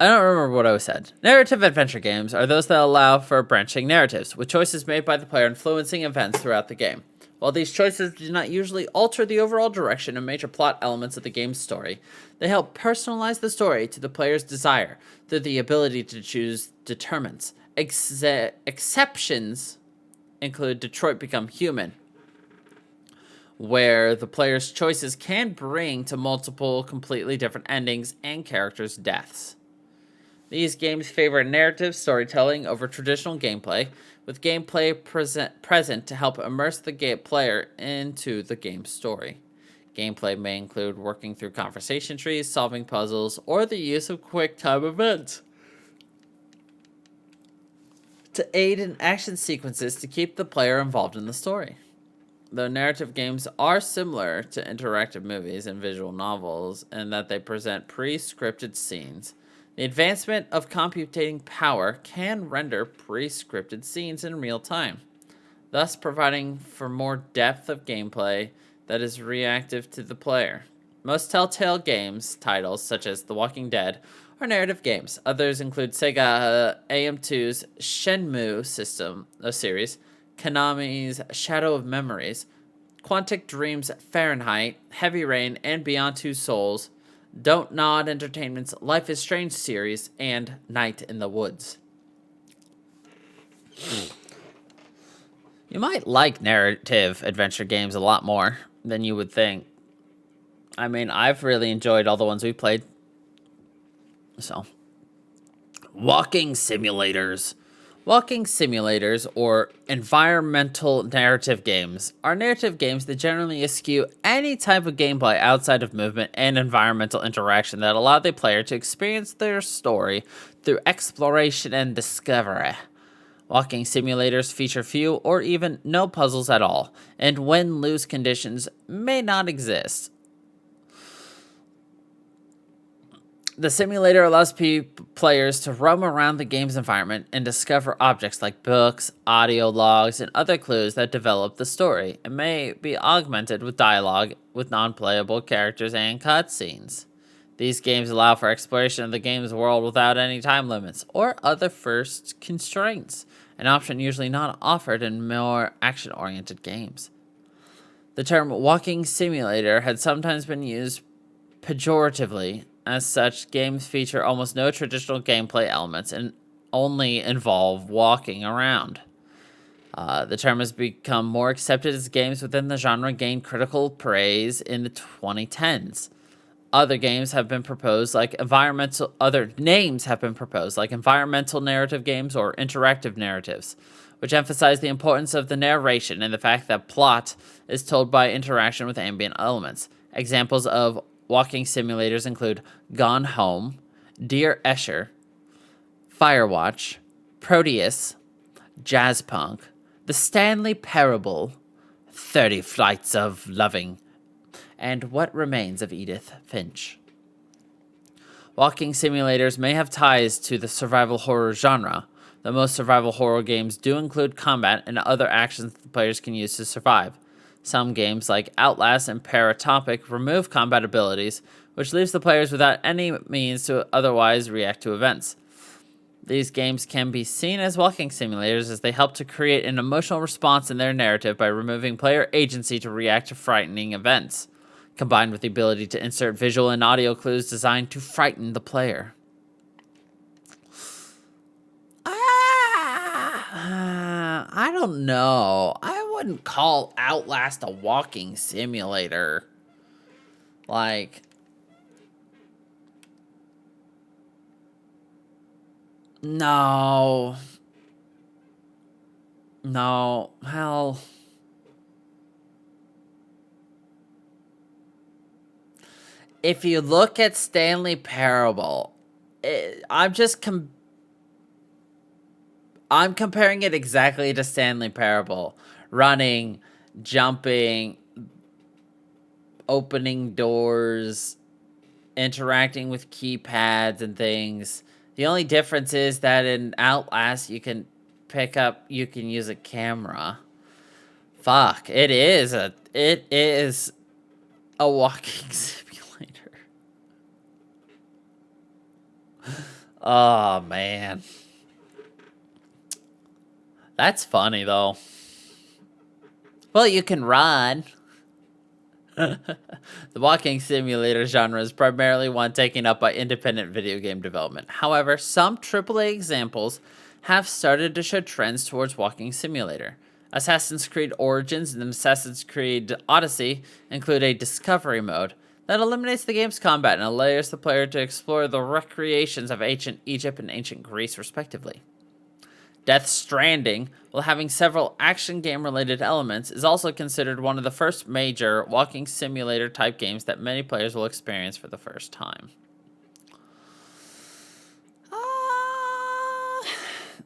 don't remember what I said. Narrative adventure games are those that allow for branching narratives, with choices made by the player influencing events throughout the game. While these choices do not usually alter the overall direction and major plot elements of the game's story, they help personalize the story to the player's desire through the ability to choose determinants. Exceptions include Detroit Become Human, where the player's choices can bring to multiple completely different endings and characters' deaths. These games favor narrative storytelling over traditional gameplay, with gameplay present to help immerse the player into the game's story. Gameplay may include working through conversation trees, solving puzzles, or the use of quick-time events to aid in action sequences to keep the player involved in the story. Though narrative games are similar to interactive movies and visual novels in that they present pre-scripted scenes, the advancement of computing power can render pre-scripted scenes in real time, thus providing for more depth of gameplay that is reactive to the player. Most Telltale Games titles, such as The Walking Dead, are narrative games. Others include Sega AM2's Shenmue series, Konami's Shadow of Memories, Quantic Dream's Fahrenheit, Heavy Rain, and Beyond Two Souls, Don't Nod Entertainment's Life is Strange series, and Night in the Woods. You might like narrative adventure games a lot more than you would think. I mean, I've really enjoyed all the ones we played. So, walking simulators. Walking simulators, or environmental narrative games, are narrative games that generally eschew any type of gameplay outside of movement and environmental interaction that allow the player to experience their story through exploration and discovery. Walking simulators feature few or even no puzzles at all, and win-lose conditions may not exist. The simulator allows players to roam around the game's environment and discover objects like books, audio logs, and other clues that develop the story, and may be augmented with dialogue with non-playable characters and cutscenes. These games allow for exploration of the game's world without any time limits or other first constraints, an option usually not offered in more action-oriented games. The term walking simulator had sometimes been used pejoratively. As such, games feature almost no traditional gameplay elements and only involve walking around. The term has become more accepted as games within the genre gained critical praise in the 2010s. Other names have been proposed like environmental narrative games or interactive narratives, which emphasize the importance of the narration and the fact that plot is told by interaction with ambient elements. Examples of walking simulators include Gone Home, Dear Escher, Firewatch, Proteus, Jazzpunk, The Stanley Parable, 30 Flights of Loving, and What Remains of Edith Finch. Walking simulators may have ties to the survival horror genre, though most survival horror games do include combat and other actions the players can use to survive. Some games, like Outlast and Paratopic, remove combat abilities, which leaves the players without any means to otherwise react to events. These games can be seen as walking simulators as they help to create an emotional response in their narrative by removing player agency to react to frightening events, combined with the ability to insert visual and audio clues designed to frighten the player. I don't know. I wouldn't call Outlast a walking simulator. Like, no. No, hell. If you look at Stanley Parable, I'm comparing it exactly to Stanley Parable. Running, jumping, opening doors, interacting with keypads and things. The only difference is that in Outlast, you can use a camera. Fuck, it is a walking simulator. Oh, man. That's funny, though. Well, you can run. The walking simulator genre is primarily one taken up by independent video game development. However, some AAA examples have started to show trends towards walking simulator. Assassin's Creed Origins and Assassin's Creed Odyssey include a discovery mode that eliminates the game's combat and allows the player to explore the recreations of ancient Egypt and ancient Greece, respectively. Death Stranding, while having several action game-related elements, is also considered one of the first major walking simulator-type games that many players will experience for the first time.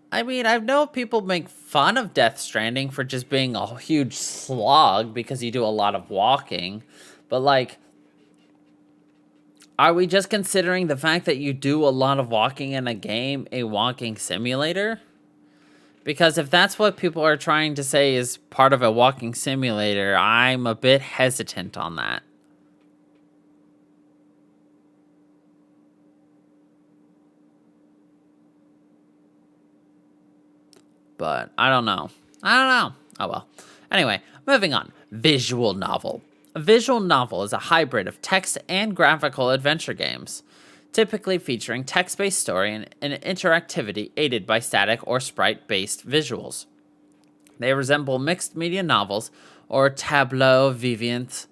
I know people make fun of Death Stranding for just being a huge slog because you do a lot of walking, but are we just considering the fact that you do a lot of walking in a game a walking simulator? Because if that's what people are trying to say is part of a walking simulator, I'm a bit hesitant on that. But I don't know. Oh well. Anyway, moving on. Visual novel. A visual novel is a hybrid of text and graphical adventure games, typically featuring text-based story and interactivity aided by static or sprite-based visuals. They resemble mixed media novels or tableau vivant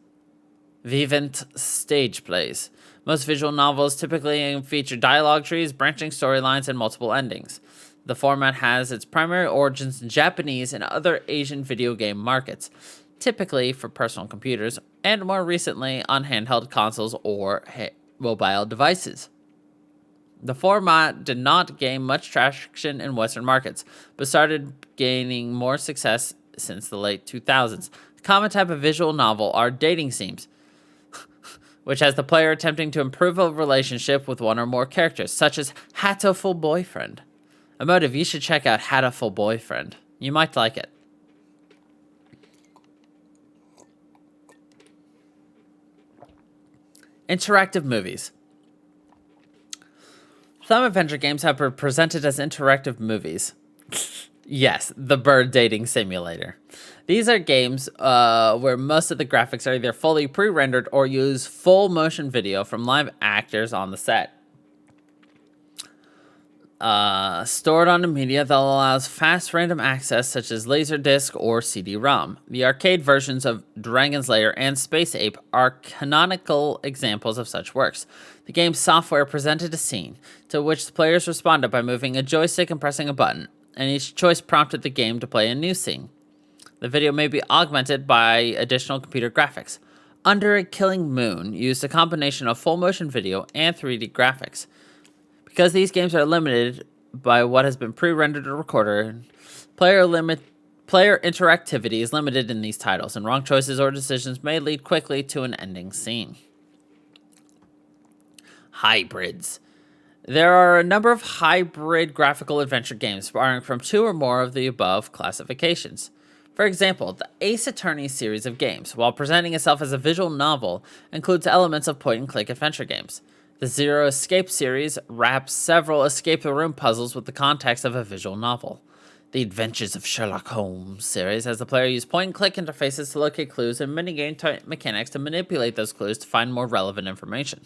stage plays. Most visual novels typically feature dialogue trees, branching storylines, and multiple endings. The format has its primary origins in Japanese and other Asian video game markets, typically for personal computers, and more recently on handheld consoles or mobile devices. The format did not gain much traction in Western markets, but started gaining more success since the late 2000s. The common type of visual novel are dating sims, which has the player attempting to improve a relationship with one or more characters, such as Hatoful Boyfriend. Emotive, you should check out Hatoful Boyfriend. You might like it. Interactive movies. Some adventure games have been presented as interactive movies. Yes, the bird dating simulator. These are games where most of the graphics are either fully pre-rendered or use full motion video from live actors on the set. Stored on a media that allows fast random access such as Laserdisc or CD-ROM. The arcade versions of Dragon's Lair and Space Ape are canonical examples of such works. The game's software presented a scene, to which the players responded by moving a joystick and pressing a button, and each choice prompted the game to play a new scene. The video may be augmented by additional computer graphics. Under a Killing Moon used a combination of full motion video and 3D graphics. Because these games are limited by what has been pre-rendered or recorded, player interactivity is limited in these titles, and wrong choices or decisions may lead quickly to an ending scene. Hybrids. There are a number of hybrid graphical adventure games borrowing from two or more of the above classifications. For example, the Ace Attorney series of games, while presenting itself as a visual novel, includes elements of point-and-click adventure games. The Zero Escape series wraps several escape-the-room puzzles with the context of a visual novel. The Adventures of Sherlock Holmes series has the player use point-and-click interfaces to locate clues and minigame mechanics to manipulate those clues to find more relevant information.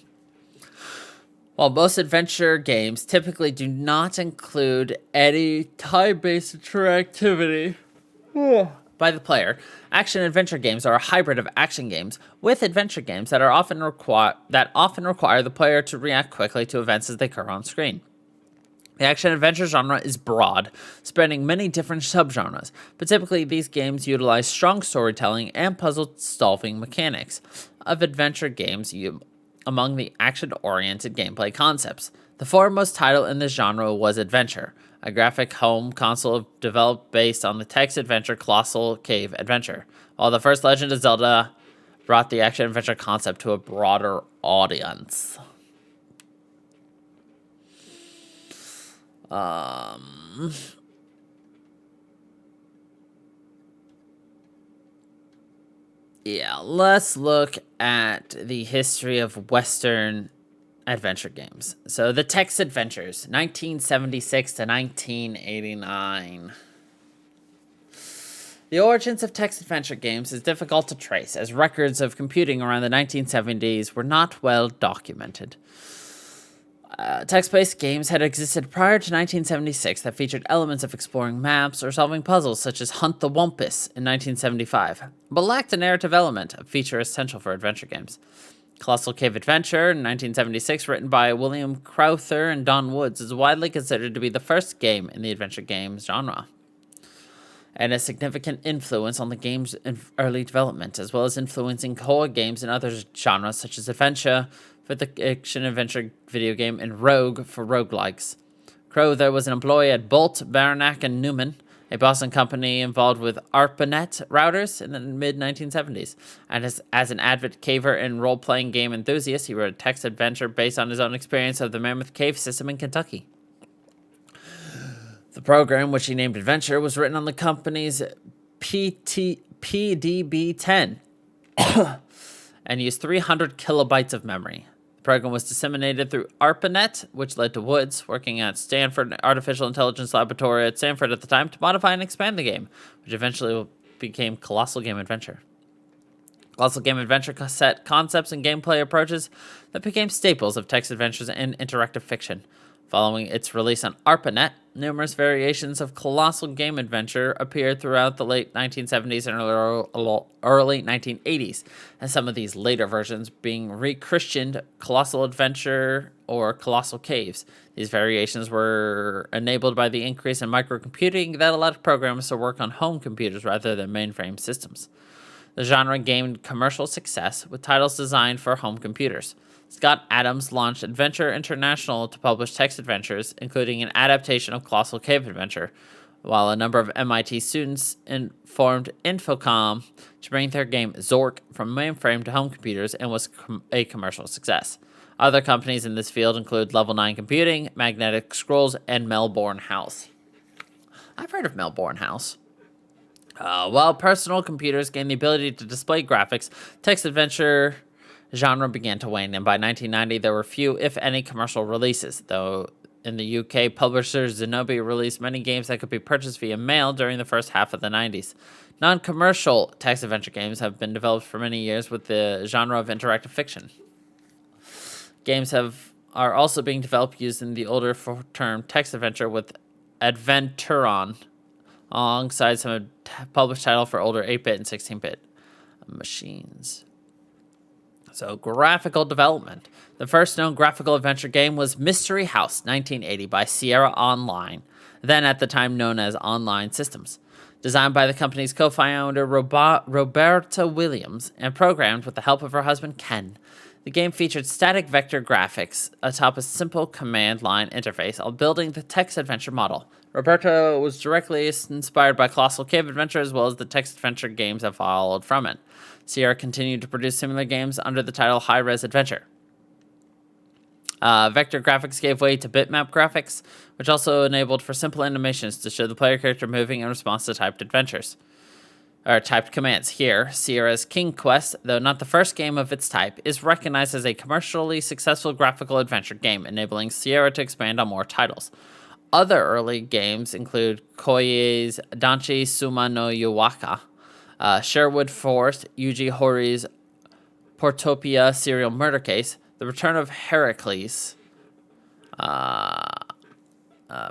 While most adventure games typically do not include any time-based interactivity by the player, action-adventure games are a hybrid of action games with adventure games that often require the player to react quickly to events as they occur on screen. The action-adventure genre is broad, spanning many different subgenres, but typically these games utilize strong storytelling and puzzle-solving mechanics of adventure games among the action-oriented gameplay concepts. The foremost title in this genre was Adventure, a graphic home console developed based on the text-adventure Colossal Cave Adventure, while the first Legend of Zelda brought the action-adventure concept to a broader audience. Let's look at the history of Western adventure games. So the Text Adventures, 1976 to 1989. The origins of text-adventure games is difficult to trace, as records of computing around the 1970s were not well documented. Text-based games had existed prior to 1976 that featured elements of exploring maps or solving puzzles, such as Hunt the Wumpus in 1975, but lacked a narrative element, a feature essential for adventure games. Colossal Cave Adventure in 1976, written by William Crowther and Don Woods, is widely considered to be the first game in the adventure games genre, and a significant influence on the game's early development, as well as influencing core games in other genres such as Adventure for the action-adventure video game and Rogue for roguelikes. Crowther was an employee at Bolt, Baranak, and Newman, a Boston company involved with ARPANET routers in the mid-1970s. And as an avid caver and role-playing game enthusiast, he wrote a text adventure based on his own experience of the Mammoth Cave system in Kentucky. The program, which he named Adventure, was written on the company's PDB-10 and used 300 kilobytes of memory. The program was disseminated through ARPANET, which led to Woods, working at Stanford Artificial Intelligence Laboratory at Stanford at the time, to modify and expand the game, which eventually became Colossal Game Adventure. Colossal Game Adventure set concepts and gameplay approaches that became staples of text adventures and interactive fiction. Following its release on ARPANET, numerous variations of Colossal Game Adventure appeared throughout the late 1970s and early 1980s, and some of these later versions being rechristened Colossal Adventure or Colossal Caves. These variations were enabled by the increase in microcomputing that allowed programs to work on home computers rather than mainframe systems. The genre gained commercial success with titles designed for home computers. Scott Adams launched Adventure International to publish text adventures, including an adaptation of Colossal Cave Adventure, while a number of MIT students formed Infocom to bring their game Zork from mainframe to home computers, and was a commercial success. Other companies in this field include Level 9 Computing, Magnetic Scrolls, and Melbourne House. I've heard of Melbourne House. While personal computers gained the ability to display graphics, text adventure genre began to wane, and by 1990 there were few, if any, commercial releases, though in the UK, publisher Zenobia released many games that could be purchased via mail during the first half of the 90s. Non-commercial text adventure games have been developed for many years with the genre of interactive fiction. Games are also being developed using the older term text adventure with Adventuron, alongside some published title for older 8-bit and 16-bit machines. So, graphical development. The first known graphical adventure game was Mystery House, 1980, by Sierra Online, then at the time known as Online Systems. Designed by the company's co-founder Roberta Williams and programmed with the help of her husband Ken. The game featured static vector graphics atop a simple command line interface, all building the text adventure model. Roberta was directly inspired by Colossal Cave Adventure, as well as the text adventure games that followed from it. Sierra continued to produce similar games under the title High-Res Adventure. Vector graphics gave way to bitmap graphics, which also enabled for simple animations to show the player character moving in response to typed commands. Here, Sierra's King Quest, though not the first game of its type, is recognized as a commercially successful graphical adventure game, enabling Sierra to expand on more titles. Other early games include Koei's Danchi Suma no Yuwaka, Sherwood Forest, Yuji Hoри's Portopia Serial Murder Case, The Return of Heracles,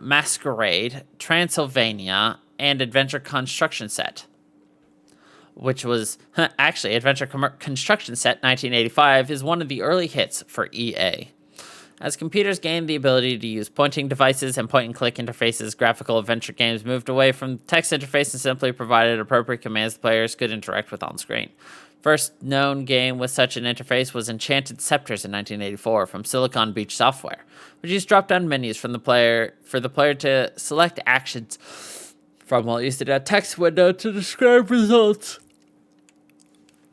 Masquerade, Transylvania, and Adventure Construction Set, which was actually Adventure Construction Set 1985 is one of the early hits for EA. As computers gained the ability to use pointing devices and point-and-click interfaces, graphical adventure games moved away from the text interface and simply provided appropriate commands the players could interact with on screen. First known game with such an interface was Enchanted Scepters in 1984 from Silicon Beach Software, which used drop-down menus for the player to select actions from, while using a text window to describe results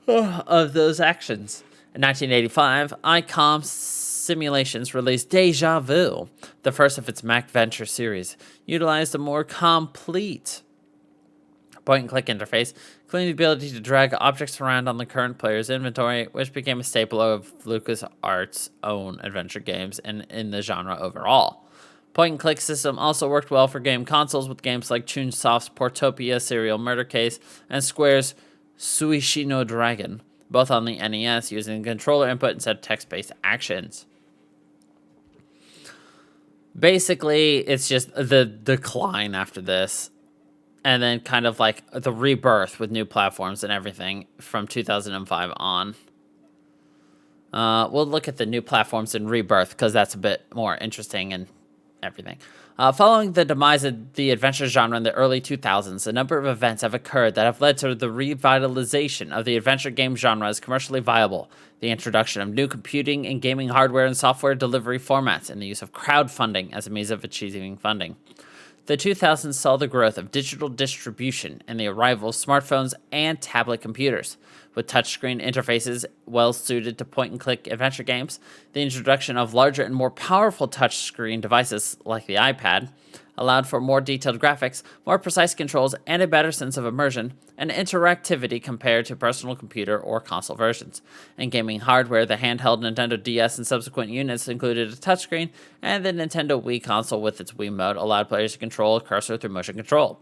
of those actions. In 1985, ICOM Simulations released Deja Vu, the first of its Mac Venture series, utilized a more complete point-and-click interface, including the ability to drag objects around on the current player's inventory, which became a staple of LucasArts' own adventure games and in the genre overall. Point-and-click system also worked well for game consoles with games like Chunsoft's Portopia Serial Murder Case and Square's Suishino Dragon, both on the NES using controller input instead of text-based actions. Basically, it's just the decline after this, and then kind of like the rebirth with new platforms and everything from 2005 on. We'll look at the new platforms and rebirth because that's a bit more interesting and everything. Following the demise of the adventure genre in the early 2000s, a number of events have occurred that have led to the revitalization of the adventure game genre as commercially viable, the introduction of new computing and gaming hardware and software delivery formats, and the use of crowdfunding as a means of achieving funding. The 2000s saw the growth of digital distribution and the arrival of smartphones and tablet computers. With touchscreen interfaces well suited to point-and-click adventure games, the introduction of larger and more powerful touchscreen devices like the iPad allowed for more detailed graphics, more precise controls, and a better sense of immersion and interactivity compared to personal computer or console versions. In gaming hardware, the handheld Nintendo DS and subsequent units included a touchscreen, and the Nintendo Wii console with its Wii Mode allowed players to control a cursor through motion control.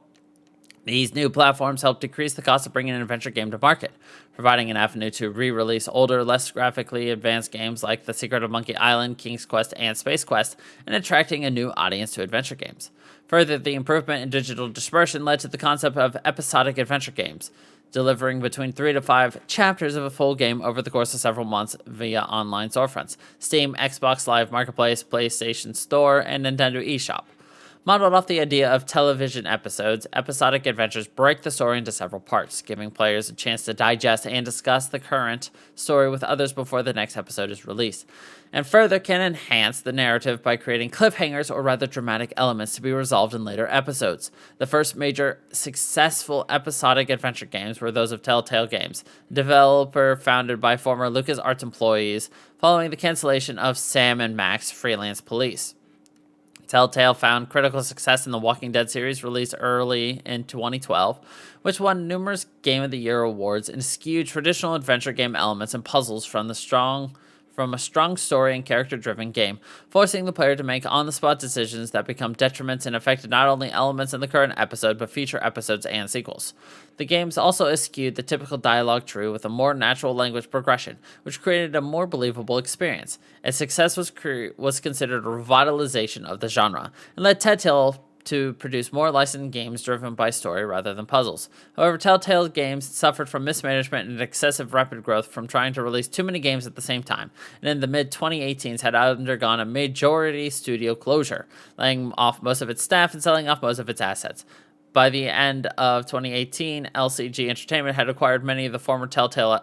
These new platforms help decrease the cost of bringing an adventure game to market, providing an avenue to re-release older, less graphically advanced games like The Secret of Monkey Island, King's Quest, and Space Quest, and attracting a new audience to adventure games. Further, the improvement in digital dispersion led to the concept of episodic adventure games, delivering between 3 to 5 chapters of a full game over the course of several months via online storefronts, Steam, Xbox Live Marketplace, PlayStation Store, and Nintendo eShop. Modeled off the idea of television episodes, episodic adventures break the story into several parts, giving players a chance to digest and discuss the current story with others before the next episode is released, and further can enhance the narrative by creating cliffhangers or rather dramatic elements to be resolved in later episodes. The first major successful episodic adventure games were those of Telltale Games, a developer founded by former LucasArts employees following the cancellation of Sam and Max Freelance Police. Telltale found critical success in the Walking Dead series released early in 2012, which won numerous Game of the Year awards and skewed traditional adventure game elements and puzzles from a strong story and character-driven game, forcing the player to make on-the-spot decisions that become detriments and affected not only elements in the current episode, but future episodes and sequels. The games also eschewed the typical dialogue tree with a more natural language progression, which created a more believable experience. Its success was considered a revitalization of the genre, and led Telltale to produce more licensed games driven by story rather than puzzles. However, Telltale Games suffered from mismanagement and excessive rapid growth from trying to release too many games at the same time, and in the mid-2018s had undergone a majority studio closure, laying off most of its staff and selling off most of its assets. By the end of 2018, LCG Entertainment had acquired many of the former Telltale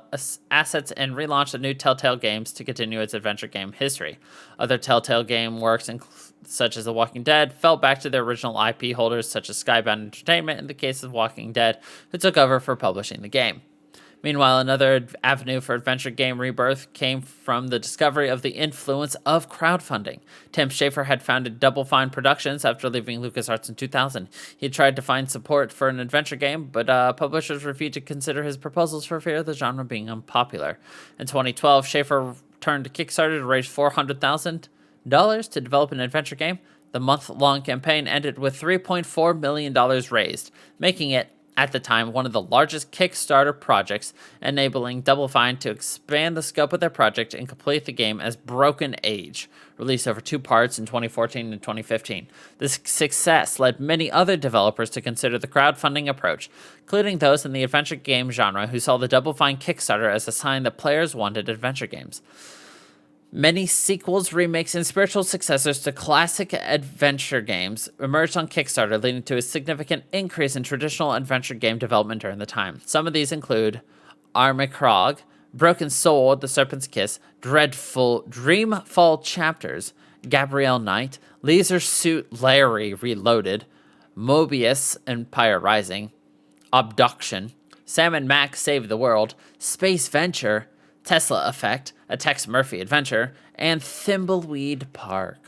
assets and relaunched the new Telltale Games to continue its adventure game history. Other Telltale game works, such as The Walking Dead, fell back to their original IP holders, such as Skybound Entertainment in the case of Walking Dead, who took over for publishing the game. Meanwhile, another avenue for adventure game rebirth came from the discovery of the influence of crowdfunding. Tim Schafer had founded Double Fine Productions after leaving LucasArts in 2000. He tried to find support for an adventure game, but publishers refused to consider his proposals for fear of the genre being unpopular. In 2012, Schafer turned to Kickstarter to raise $400,000 to develop an adventure game. The month-long campaign ended with $3.4 million raised, making it, at the time, one of the largest Kickstarter projects, enabling Double Fine to expand the scope of their project and complete the game as Broken Age, released over 2 parts in 2014 and 2015. This success led many other developers to consider the crowdfunding approach, including those in the adventure game genre who saw the Double Fine Kickstarter as a sign that players wanted adventure games. Many sequels, remakes, and spiritual successors to classic adventure games emerged on Kickstarter, leading to a significant increase in traditional adventure game development during the time. Some of these include Armicrog, Broken Soul, The Serpent's Kiss, Dreamfall Chapters, Gabrielle Knight, Leisure Suit Larry Reloaded, Mobius Empire Rising, Abduction, Sam & Max Save the World, Space Venture, Tesla Effect, A Tex Murphy Adventure, and Thimbleweed Park.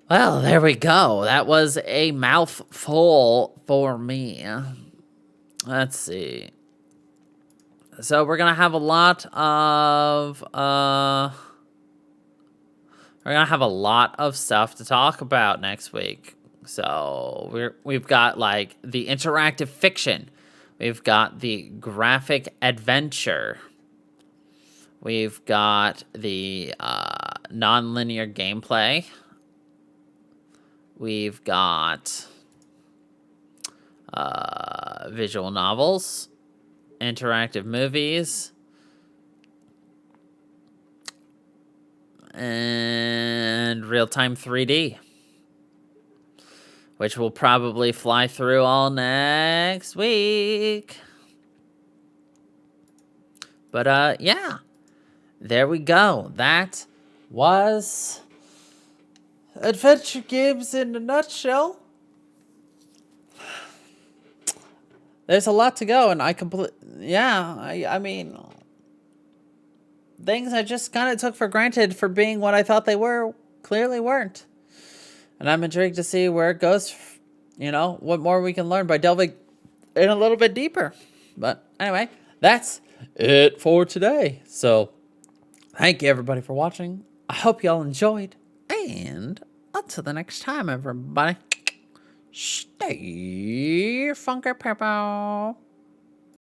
Well, there we go. That was a mouthful for me. Let's see. So we're going to have a lot of We're gonna have a lot of stuff to talk about next week. So we've got like the interactive fiction, we've got the graphic adventure, we've got the non-linear gameplay, we've got visual novels, interactive movies, and real-time 3D, which will probably fly through all next week. But yeah, there we go. That was adventure games in a nutshell. There's a lot to go, and I mean, things I just kind of took for granted for being what I thought they were, clearly weren't. And I'm intrigued to see where it goes, what more we can learn by delving in a little bit deeper. But anyway, that's it for today. So, thank you everybody for watching. I hope y'all enjoyed. And until the next time, everybody, stay funky, people.